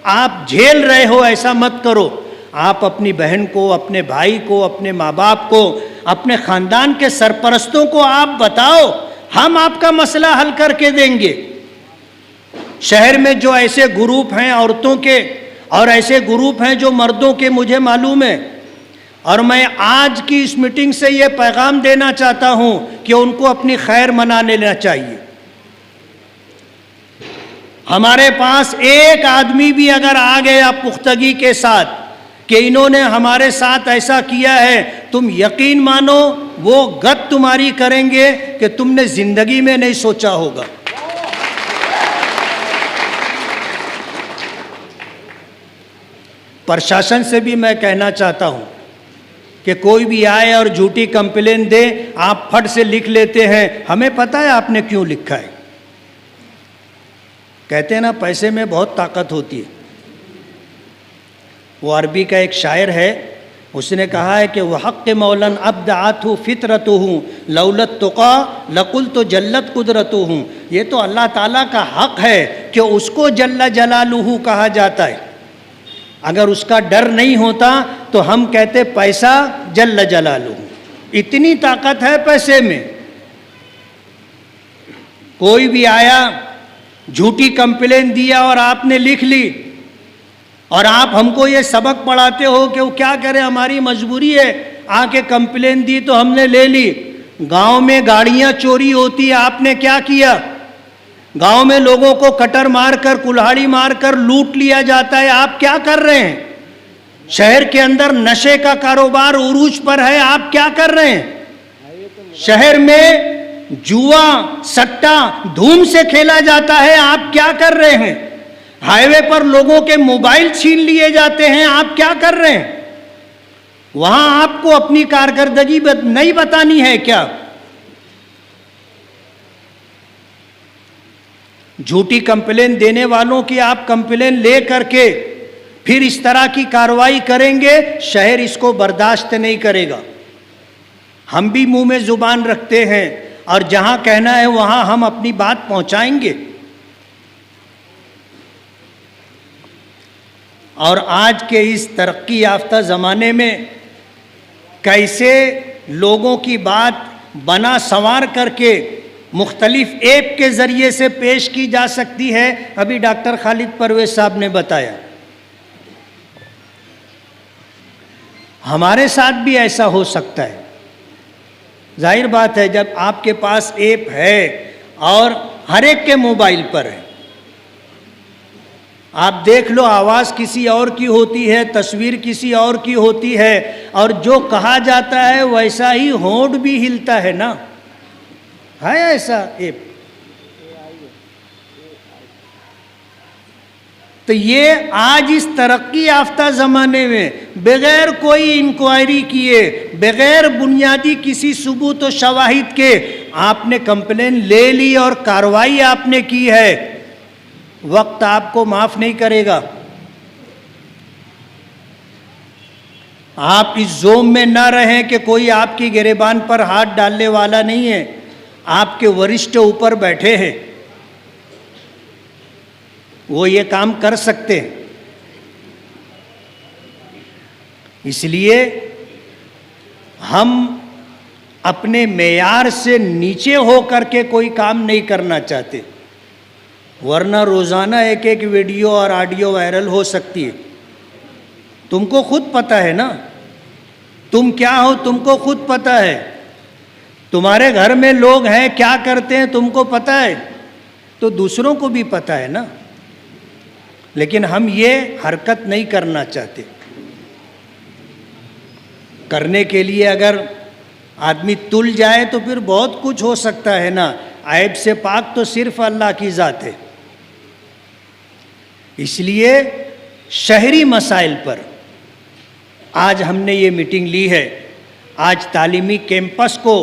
आप झेल रहे हो, ऐसा मत करो। आप अपनी बहन को, अपने भाई को, अपने माँ बाप को, अपने ख़ानदान के सरपरस्तों को आप बताओ, हम आपका मसला हल करके देंगे। शहर में जो ऐसे ग्रुप हैं औरतों के और ऐसे ग्रुप हैं जो मर्दों के, मुझे मालूम है, और मैं आज की इस मीटिंग से ये पैगाम देना चाहता हूँ कि उनको अपनी खैर मना लेना चाहिए। हमारे पास एक आदमी भी अगर आ गया पुख्तगी के साथ कि इन्होंने हमारे साथ ऐसा किया है, तुम यकीन मानो वो गत तुम्हारी करेंगे कि तुमने जिंदगी में नहीं सोचा होगा। प्रशासन से भी मैं कहना चाहता हूं कि कोई भी आए और झूठी कंप्लेन दे, आप फट से लिख लेते हैं, हमें पता है आपने क्यों लिखा है। कहते हैं ना, पैसे में बहुत ताकत होती है। वो अरबी का एक शायर है, उसने कहा है कि वह हक़ मौलन अब्दाअतहु फितरतुहु लौलत तुक़ा लकुल तो जल्लत कुदरतुहु। ये तो अल्लाह ताला का हक़ है कि उसको जल्ला जलालुहु कहा जाता है। अगर उसका डर नहीं होता तो हम कहते पैसा जल्ला जलालुहु। इतनी ताकत है पैसे में। कोई भी आया, झूठी कंप्लेन दिया और आपने लिख ली, और आप हमको ये सबक पढ़ाते हो कि वो क्या करें, हमारी मजबूरी है, आके कंप्लेन दी तो हमने ले ली। गांव में गाड़ियां चोरी होती, आपने क्या किया? गांव में लोगों को कटर मारकर, कुल्हाड़ी मारकर लूट लिया जाता है, आप क्या कर रहे हैं? शहर के अंदर नशे का कारोबार उरूज पर है, आप क्या कर रहे हैं? शहर में जुआ सट्टा धूम से खेला जाता है, आप क्या कर रहे हैं? हाईवे पर लोगों के मोबाइल छीन लिए जाते हैं, आप क्या कर रहे हैं? वहां आपको अपनी कारकर्दगी नहीं बतानी है क्या? झूठी कंप्लेन देने वालों की आप कंप्लेन ले करके फिर इस तरह की कार्रवाई करेंगे, शहर इसको बर्दाश्त नहीं करेगा। हम भी मुंह में जुबान रखते हैं और जहां कहना है वहां हम अपनी बात पहुंचाएंगे। और आज के इस तरक्की याफ्ता ज़माने में कैसे लोगों की बात बना संवार करके मुख्तलिफ ऐप के ज़रिए से पेश की जा सकती है, अभी डॉक्टर खालिद परवेज़ साहब ने बताया। हमारे साथ भी ऐसा हो सकता है। जाहिर बात है, जब आपके पास ऐप है और हर एक के मोबाइल पर है, आप देख लो, आवाज़ किसी और की होती है, तस्वीर किसी और की होती है, और जो कहा जाता है वैसा ही होंठ भी हिलता है ना, है ऐसा ऐप। तो ये आज इस तरक्की याफ्ता ज़माने में बगैर कोई इंक्वायरी किए, बगैर बुनियादी किसी सबूत और शवाहिद के आपने कंप्लेन ले ली और कार्रवाई आपने की है, वक्त आपको माफ नहीं करेगा। आप इस जोम में ना रहें कि कोई आपकी गिरेबान पर हाथ डालने वाला नहीं है। आपके वरिष्ठ ऊपर बैठे हैं, वो ये काम कर सकते हैं। इसलिए हम अपने मेयार से नीचे हो करके कोई काम नहीं करना चाहते, वरना रोज़ाना एक एक वीडियो और ऑडियो वायरल हो सकती है। तुमको खुद पता है ना तुम क्या हो, तुमको खुद पता है। तुम्हारे घर में लोग हैं, क्या करते हैं तुमको पता है, तो दूसरों को भी पता है ना। लेकिन हम ये हरकत नहीं करना चाहते। करने के लिए अगर आदमी तुल जाए तो फिर बहुत कुछ हो सकता है ना। ऐब से पाक तो सिर्फ अल्लाह की ज़ात है। इसलिए शहरी मसाइल पर आज हमने ये मीटिंग ली है। आज तालीमी कैंपस को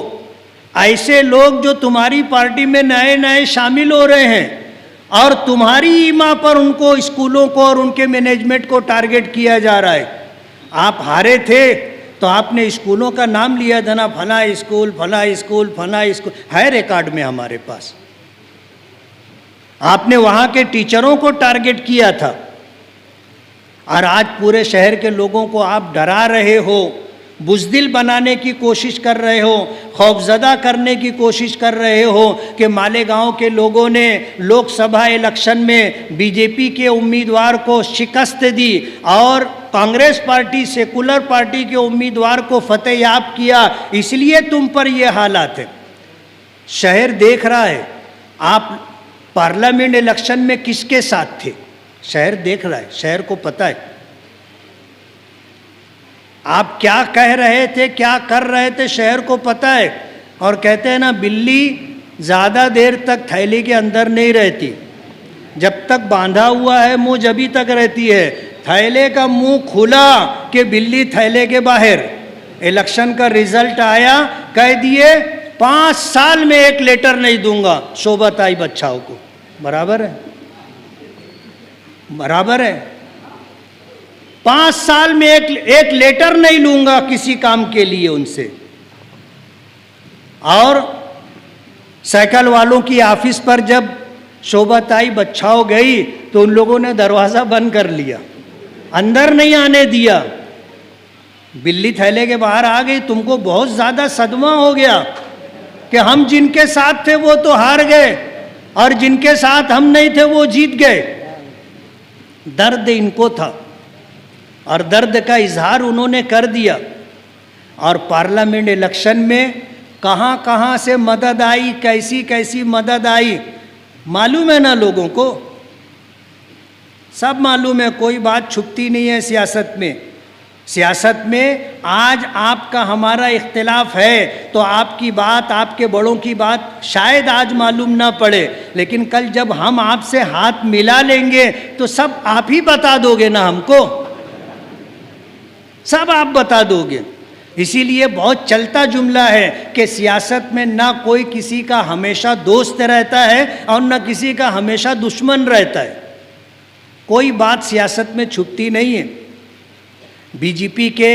ऐसे लोग जो तुम्हारी पार्टी में नए नए शामिल हो रहे हैं और तुम्हारी ईमा पर उनको, स्कूलों को और उनके मैनेजमेंट को टारगेट किया जा रहा है। आप हारे थे तो आपने स्कूलों का नाम लिया था ना, फला स्कूल, फला स्कूल, फला स्कूल है रिकॉर्ड में हमारे पास। आपने वहाँ के टीचरों को टारगेट किया था और आज पूरे शहर के लोगों को आप डरा रहे हो, बुज़दिल बनाने की कोशिश कर रहे हो, खौफज़दा करने की कोशिश कर रहे हो कि मालेगांव के लोगों ने लोकसभा इलेक्शन में बीजेपी के उम्मीदवार को शिकस्त दी और कांग्रेस पार्टी, सेकुलर पार्टी के उम्मीदवार को फतेह याब किया, इसलिए तुम पर ये हालात है। शहर देख रहा है आप पार्लियामेंट इलेक्शन में किसके साथ थे, शहर देख रहा है, शहर को पता है आप क्या कह रहे थे, क्या कर रहे थे, शहर को पता है। और कहते हैं ना, बिल्ली ज़्यादा देर तक थैली के अंदर नहीं रहती, जब तक बांधा हुआ है मुंह जभी तक रहती है। थैले का मुंह खुला कि बिल्ली थैले के बाहर। इलेक्शन का रिजल्ट आया, कह दिए 5 साल में एक लेटर नहीं दूंगा शोभाताई बच्चाओं को। बराबर है, बराबर है। 5 साल में एक लेटर नहीं लूंगा किसी काम के लिए उनसे। और साइकिल वालों की ऑफिस पर जब शोभाताई बच्चाओ गई तो उन लोगों ने दरवाज़ा बंद कर लिया, अंदर नहीं आने दिया। बिल्ली थैले के बाहर आ गई। तुमको बहुत ज़्यादा सदमा हो गया कि हम जिनके साथ थे वो तो हार गए और जिनके साथ हम नहीं थे वो जीत गए। दर्द इनको था और दर्द का इजहार उन्होंने कर दिया। और पार्लियामेंट इलेक्शन में कहाँ कहाँ से मदद आई, कैसी कैसी मदद आई, मालूम है ना लोगों को, सब मालूम है। कोई बात छुपती नहीं है सियासत में। सियासत में आज आपका हमारा इख्तिलाफ है तो आपकी बात, आपके बड़ों की बात शायद आज मालूम ना पड़े, लेकिन कल जब हम आपसे हाथ मिला लेंगे तो सब आप ही बता दोगे ना हमको, सब आप बता दोगे। इसीलिए बहुत चलता जुमला है कि सियासत में ना कोई किसी का हमेशा दोस्त रहता है और ना किसी का हमेशा दुश्मन रहता है। कोई बात सियासत में छुपती नहीं है। बीजेपी के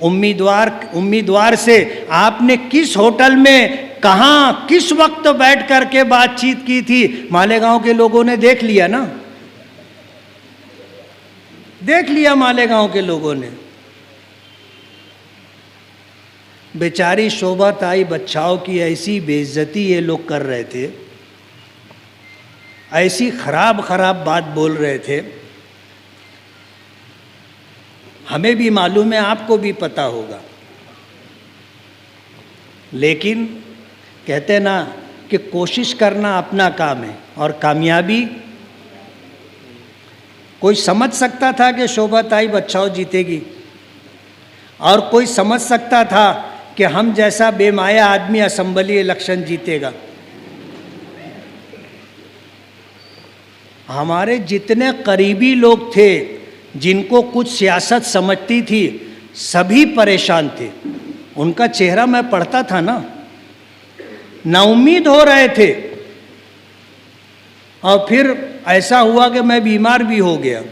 उम्मीदवार से आपने किस होटल में, कहाँ, किस वक्त बैठ करके बातचीत की थी, मालेगांव के लोगों ने देख लिया ना, देख लिया मालेगांव के लोगों ने। बेचारी शोभाताई बच्चाओं की ऐसी बेइज्जती ये लोग कर रहे थे, ऐसी खराब खराब बात बोल रहे थे हमें भी मालूम है, आपको भी पता होगा। लेकिन कहते ना कि कोशिश करना अपना काम है और कामयाबी। कोई समझ सकता था कि शोभा ताई बच्चाओं जीतेगी, और कोई समझ सकता था कि हम जैसा बेमाया आदमी असेंबली इलेक्शन जीतेगा। हमारे जितने करीबी लोग थे जिनको कुछ सियासत समझती थी, सभी परेशान थे। उनका चेहरा मैं पढ़ता था ना, नाउम्मीद हो रहे थे। और फिर ऐसा हुआ कि मैं बीमार भी हो गया,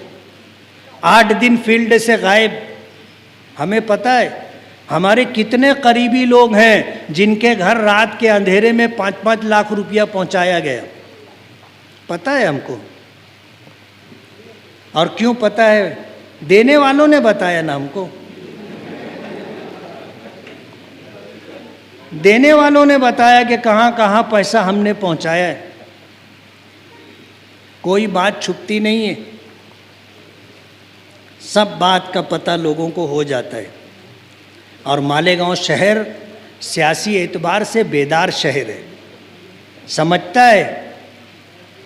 8 दिन फील्ड से गायब। हमें पता है हमारे कितने करीबी लोग हैं जिनके घर रात के अंधेरे में 5-5 लाख रुपया पहुंचाया गया, पता है हमको। और क्यों पता है? देने वालों ने बताया ना हमको, देने वालों ने बताया कि कहाँ कहाँ पैसा हमने पहुंचाया है। कोई बात छुपती नहीं है, सब बात का पता लोगों को हो जाता है। और मालेगांव शहर सियासी एतबार से बेदार शहर है, समझता है,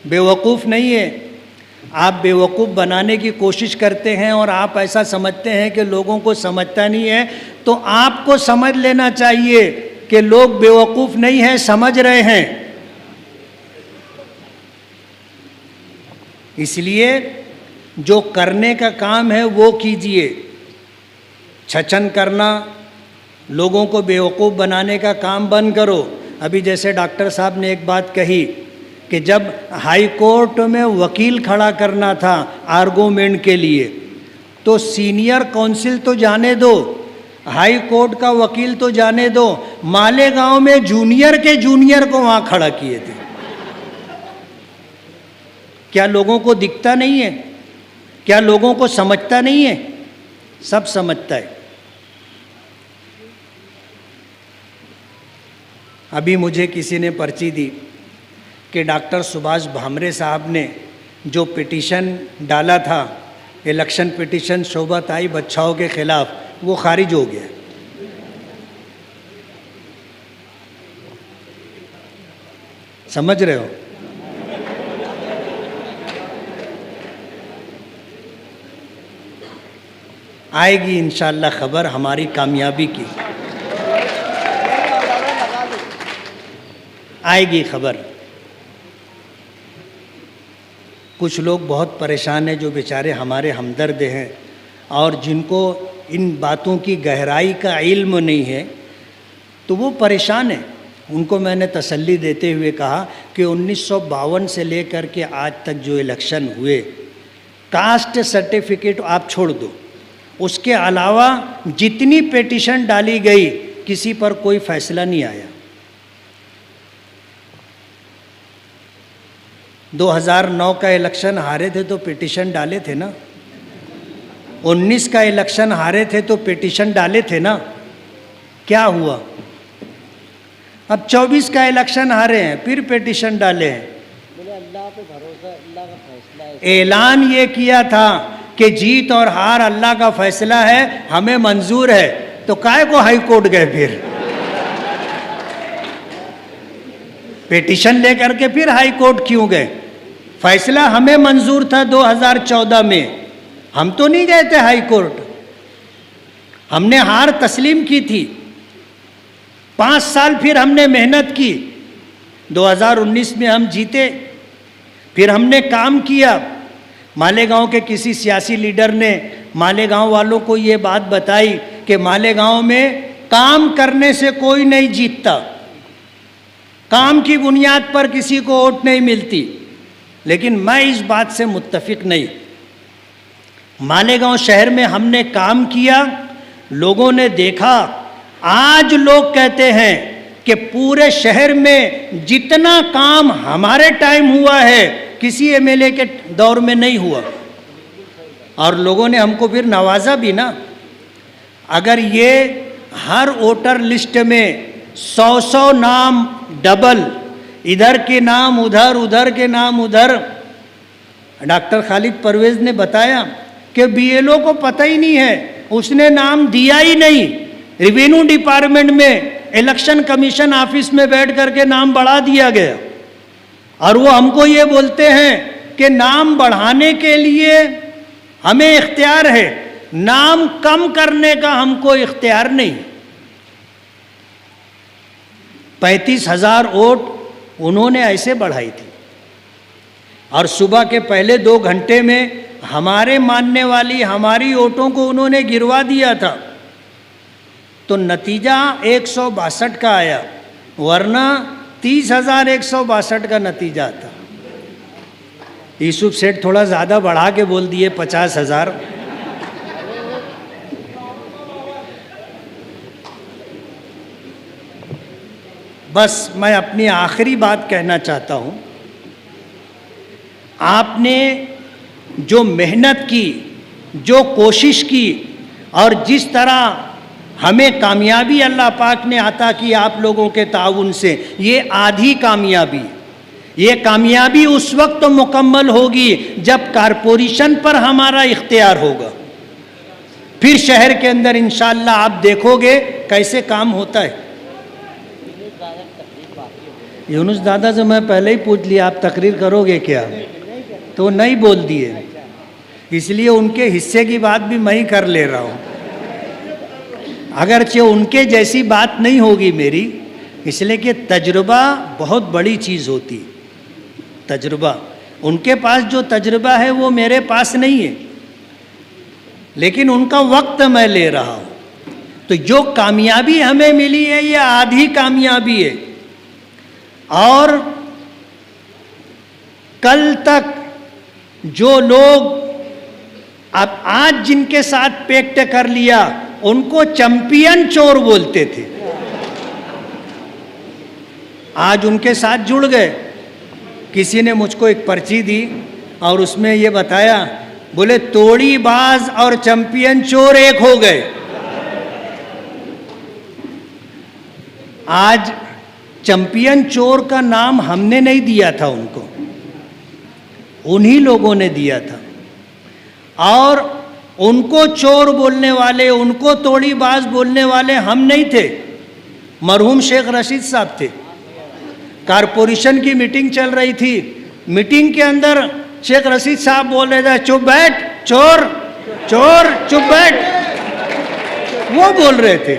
बेवकूफ़ नहीं है। आप बेवकूफ़ बनाने की कोशिश करते हैं और आप ऐसा समझते हैं कि लोगों को समझता नहीं है, तो आपको समझ लेना चाहिए कि लोग बेवकूफ़ नहीं हैं, समझ रहे हैं। इसलिए जो करने का काम है वो कीजिए। छचन करना, लोगों को बेवकूफ़ बनाने का काम बंद करो। अभी जैसे डॉक्टर साहब ने एक बात कही कि जब हाई कोर्ट में वकील खड़ा करना था आर्गूमेंट के लिए, तो सीनियर काउंसिल तो जाने दो, हाई कोर्ट का वकील तो जाने दो, मालेगांव में जूनियर के जूनियर को वहाँ खड़ा किए थे। क्या लोगों को दिखता नहीं है? क्या लोगों को समझता नहीं है? सब समझता है। अभी मुझे किसी ने पर्ची दी कि डॉक्टर सुभाष भामरे साहब ने जो पिटीशन डाला था, इलेक्शन पिटीशन शोभा ताई बच्चाओं के खिलाफ, वो खारिज हो गया। समझ रहे हो? आएगी इंशाअल्लाह खबर हमारी कामयाबी की, आएगी खबर। कुछ लोग बहुत परेशान हैं जो बेचारे हमारे हमदर्द हैं और जिनको इन बातों की गहराई का इल्म नहीं है, तो वो परेशान हैं। उनको मैंने तसल्ली देते हुए कहा कि 1952 से लेकर के आज तक जो इलेक्शन हुए, कास्ट सर्टिफिकेट आप छोड़ दो, उसके अलावा जितनी पिटीशन डाली गई किसी पर कोई फैसला नहीं आया। 2009 का इलेक्शन हारे थे तो पिटीशन डाले थे ना, 19 का इलेक्शन हारे थे तो पिटीशन डाले थे ना, क्या हुआ? अब 24 का इलेक्शन हारे हैं फिर पिटीशन डाले हैं। बोले अल्लाह पे भरोसा, अल्लाह का फैसला है। ऐलान ये किया था कि जीत और हार अल्लाह का फैसला है, हमें मंजूर है, तो काहे को हाई कोर्ट गए? फिर पिटीशन लेकर के फिर हाई कोर्ट क्यों गए? फैसला हमें मंजूर था 2014 में, हम तो नहीं गए थे हाई कोर्ट। हमने हार तस्लीम की थी। 5 साल फिर हमने मेहनत की, 2019 में हम जीते। फिर हमने काम किया। मालेगांव के किसी सियासी लीडर ने मालेगांव वालों को ये बात बताई कि मालेगांव में काम करने से कोई नहीं जीतता, काम की बुनियाद पर किसी को वोट नहीं मिलती। लेकिन मैं इस बात से मुत्तफिक नहीं। मालेगांव शहर में हमने काम किया, लोगों ने देखा। आज लोग कहते हैं कि पूरे शहर में जितना काम हमारे टाइम हुआ है किसी एमएलए के दौर में नहीं हुआ। और लोगों ने हमको फिर नवाजा भी ना। अगर ये हर वोटर लिस्ट में 100 नाम डबल, इधर के नाम उधर, उधर के नाम उधर। डॉक्टर खालिद परवेज ने बताया कि बीएलओ को पता ही नहीं है उसने नाम दिया ही नहीं। रेवेन्यू डिपार्टमेंट में इलेक्शन कमीशन ऑफिस में बैठ करके नाम बढ़ा दिया गया, और वो हमको ये बोलते हैं कि नाम बढ़ाने के लिए हमें इख्तियार है, नाम कम करने का हमको इख्तियार नहीं। 35,000 वोट उन्होंने ऐसे बढ़ाई थी, और सुबह के पहले 2 घंटे में हमारे मानने वाली हमारी वोटों को उन्होंने गिरवा दिया था। तो नतीजा 162 का आया, वरना 30,162 का नतीजा था। यूसुफ सेठ थोड़ा ज़्यादा बढ़ा के बोल दिए 50,000। बस मैं अपनी आखिरी बात कहना चाहता हूँ, आपने जो मेहनत की, जो कोशिश की, और जिस तरह हमें कामयाबी अल्लाह पाक ने अता की आप लोगों के ताउन से, ये आधी कामयाबी। ये कामयाबी उस वक्त मुकम्मल होगी जब कारपोरेशन पर हमारा इख्तियार होगा। फिर शहर के अंदर इंशाअल्लाह आप देखोगे कैसे काम होता है। यूनुस दादा से मैं पहले ही पूछ लिया, आप तकरीर करोगे क्या, तो नहीं बोल दिए, इसलिए उनके हिस्से की बात भी मैं ही कर ले रहा हूँ। अगरचे उनके जैसी बात नहीं होगी मेरी, इसलिए कि तजुर्बा बहुत बड़ी चीज़ होती। तजुर्बा, उनके पास जो तजुर्बा है वो मेरे पास नहीं है, लेकिन उनका वक्त मैं ले रहा हूँ। तो जो कामयाबी हमें मिली है ये आधी कामयाबी है, और कल तक जो लोग अब आज जिनके साथ पैक्ट कर लिया उनको चैंपियन चोर बोलते थे, आज उनके साथ जुड़ गए। किसी ने मुझको एक पर्ची दी और उसमें ये बताया, बोले तोड़ीबाज और चैंपियन चोर एक हो गए। आज चैंपियन चोर का नाम हमने नहीं दिया था उनको, उन्हीं लोगों ने दिया था, और उनको चोर बोलने वाले, उनको तोड़ीबाज बोलने वाले हम नहीं थे, मरहूम शेख रशीद साहब थे। कारपोरेशन की मीटिंग चल रही थी, मीटिंग के अंदर शेख रशीद साहब बोल रहे थे, चुप बैठ चोर, चोर चुप बैठ, वो बोल रहे थे।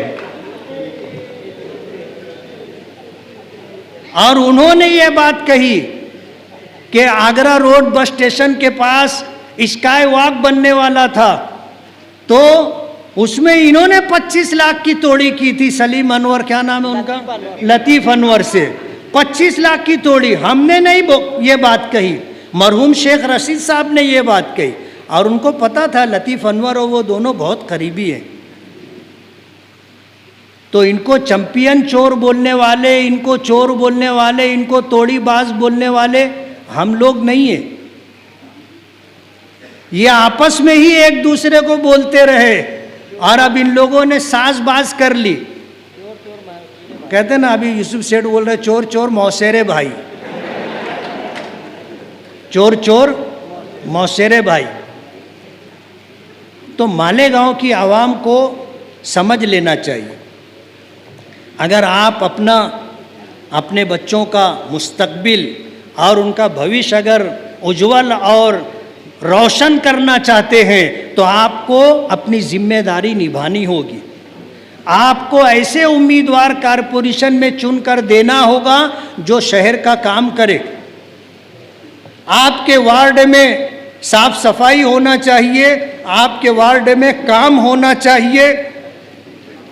और उन्होंने ये बात कही कि आगरा रोड बस स्टेशन के पास स्काई वॉक बनने वाला था, तो उसमें इन्होंने 25 लाख की तोड़ी की थी। सलीम अनवर, क्या नाम है उनका, लतीफ़ अनवर से 25 लाख की तोड़ी। हमने नहीं ये बात कही, मरहूम शेख रशीद साहब ने ये बात कही, और उनको पता था लतीफ़ अनवर और वो दोनों बहुत करीबी हैं। तो इनको चैंपियन चोर बोलने वाले, इनको चोर बोलने वाले, इनको तोड़ीबाज बोलने वाले हम लोग नहीं हैं। ये आपस में ही एक दूसरे को बोलते रहे, और अब इन लोगों ने साजबाज कर ली। कहते ना, अभी यूसुफ सेठ बोल रहे चोर चोर मौसेरे भाई, चोर चोर मौसेरे भाई। तो मालेगांव की आवाम को समझ लेना चाहिए, अगर आप अपने बच्चों का मुस्तकबिल और उनका भविष्य अगर उज्जवल और रोशन करना चाहते हैं तो आपको अपनी जिम्मेदारी निभानी होगी। आपको ऐसे उम्मीदवार कारपोरेशन में चुनकर देना होगा जो शहर का काम करे। आपके वार्ड में साफ सफाई होना चाहिए, आपके वार्ड में काम होना चाहिए,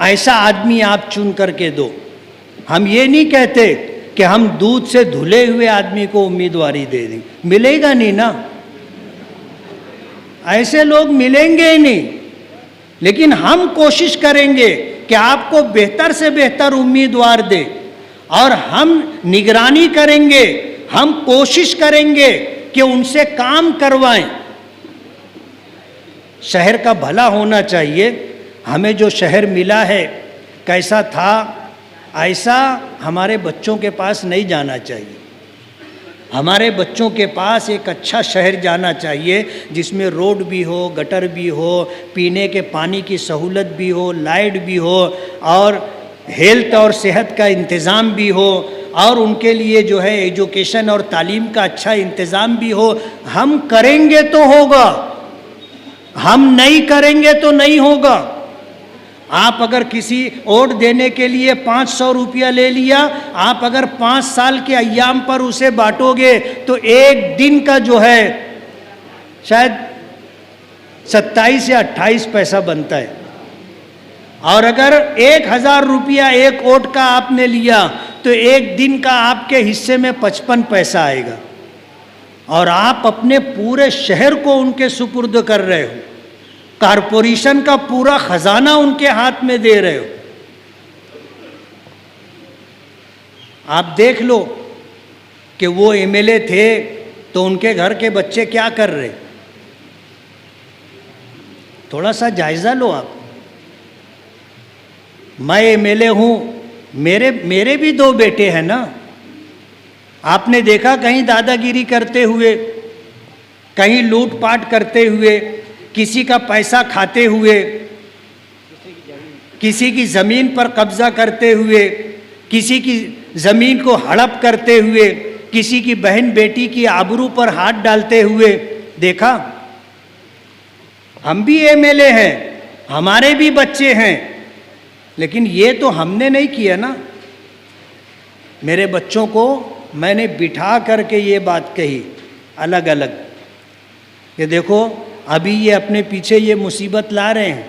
ऐसा आदमी आप चुन करके दो। हम ये नहीं कहते कि हम दूध से धुले हुए आदमी को उम्मीदवारी दे दें, मिलेगा नहीं ना, ऐसे लोग मिलेंगे ही नहीं। लेकिन हम कोशिश करेंगे कि आपको बेहतर से बेहतर उम्मीदवार दे, और हम निगरानी करेंगे, हम कोशिश करेंगे कि उनसे काम करवाएं। शहर का भला होना चाहिए। हमें जो शहर मिला है कैसा था, ऐसा हमारे बच्चों के पास नहीं जाना चाहिए। हमारे बच्चों के पास एक अच्छा शहर जाना चाहिए जिसमें रोड भी हो, गटर भी हो, पीने के पानी की सहूलत भी हो, लाइट भी हो और हेल्थ और सेहत का इंतज़ाम भी हो और उनके लिए जो है एजुकेशन और तालीम का अच्छा इंतज़ाम भी हो। हम करेंगे तो होगा, हम नहीं करेंगे तो नहीं होगा। आप अगर किसी वोट देने के लिए 500 रुपया ले लिया, आप अगर 5 साल के अय्याम पर उसे बांटोगे तो एक दिन का जो है शायद 27 या 28 पैसा बनता है। और अगर 1000 रुपया एक वोट का आपने लिया तो एक दिन का आपके हिस्से में 55 पैसा आएगा और आप अपने पूरे शहर को उनके सुपुर्द कर रहे हो, कारपोरेशन का पूरा खजाना उनके हाथ में दे रहे हो। आप देख लो कि वो एमएलए थे तो उनके घर के बच्चे क्या कर रहे, थोड़ा सा जायजा लो आप। मैं एमएलए हूं, मेरे भी 2 बेटे हैं ना। आपने देखा कहीं दादागिरी करते हुए, कहीं लूटपाट करते हुए, किसी का पैसा खाते हुए, किसी की ज़मीन पर कब्जा करते हुए, किसी की ज़मीन को हड़प करते हुए, किसी की बहन बेटी की आबरू पर हाथ डालते हुए देखा? हम भी एमएलए हैं, हमारे भी बच्चे हैं, लेकिन ये तो हमने नहीं किया ना। मेरे बच्चों को मैंने बिठा करके ये बात कही अलग अलग कि देखो अभी ये अपने पीछे ये मुसीबत ला रहे हैं,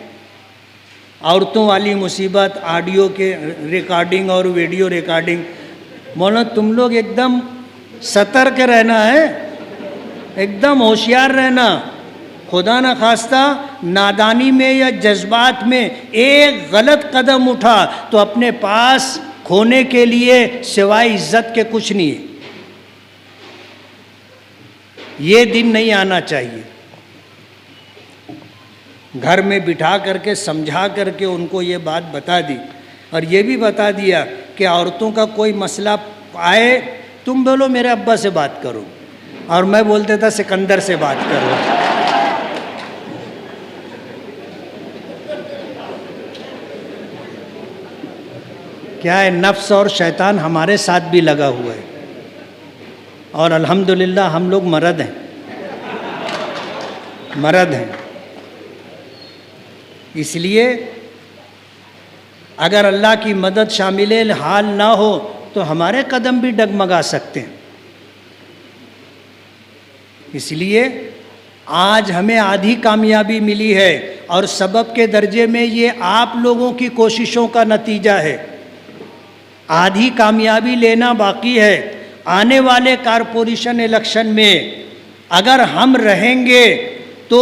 औरतों वाली मुसीबत, ऑडियो के रिकॉर्डिंग और वीडियो रिकॉर्डिंग। बोलो तुम लोग एकदम सतर्क रहना है, एकदम होशियार रहना। खुदा न खास्ता नादानी में या जज्बात में एक गलत कदम उठा तो अपने पास खोने के लिए सिवाय इज्जत के कुछ नहीं है। ये दिन नहीं आना चाहिए। घर में बिठा करके समझा करके उनको ये बात बता दी और ये भी बता दिया कि औरतों का कोई मसला आए तुम बोलो मेरे अब्बा से बात करो और मैं बोलता था सिकंदर से बात करो। क्या है, नफ्स और शैतान हमारे साथ भी लगा हुआ है और अल्हम्दुलिल्लाह हम लोग मर्द हैं, मर्द हैं। इसलिए अगर अल्लाह की मदद शामिल हाल ना हो तो हमारे कदम भी डगमगा सकते हैं। इसलिए आज हमें आधी कामयाबी मिली है और सबब के दर्जे में ये आप लोगों की कोशिशों का नतीजा है। आधी कामयाबी लेना बाकी है। आने वाले कारपोरेशन इलेक्शन में अगर हम रहेंगे तो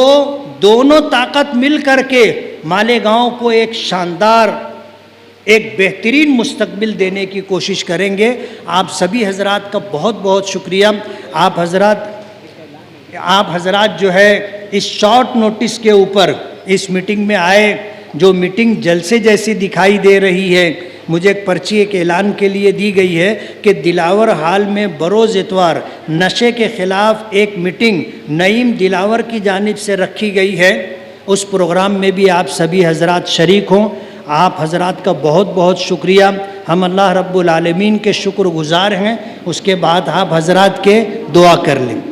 दोनों ताकत मिल करके मालेगांव को एक शानदार, एक बेहतरीन मुस्तकबिल देने की कोशिश करेंगे। आप सभी हजरात का बहुत बहुत शुक्रिया। आप हजरात जो है इस शॉर्ट नोटिस के ऊपर इस मीटिंग में आए, जो मीटिंग जलसे जैसी दिखाई दे रही है। मुझे एक पर्ची एक ऐलान के लिए दी गई है कि दिलावर हाल में बरोज़ इतवार नशे के ख़िलाफ़ एक मीटिंग नईम दिलावर की जानिब से रखी गई है। उस प्रोग्राम में भी आप सभी हजरात शरीक हों। आप हजरात का बहुत बहुत शुक्रिया। हम अल्लाह रब्बुल आलमीन के शुक्रगुज़ार हैं। उसके बाद आप हजरात के दुआ कर लें।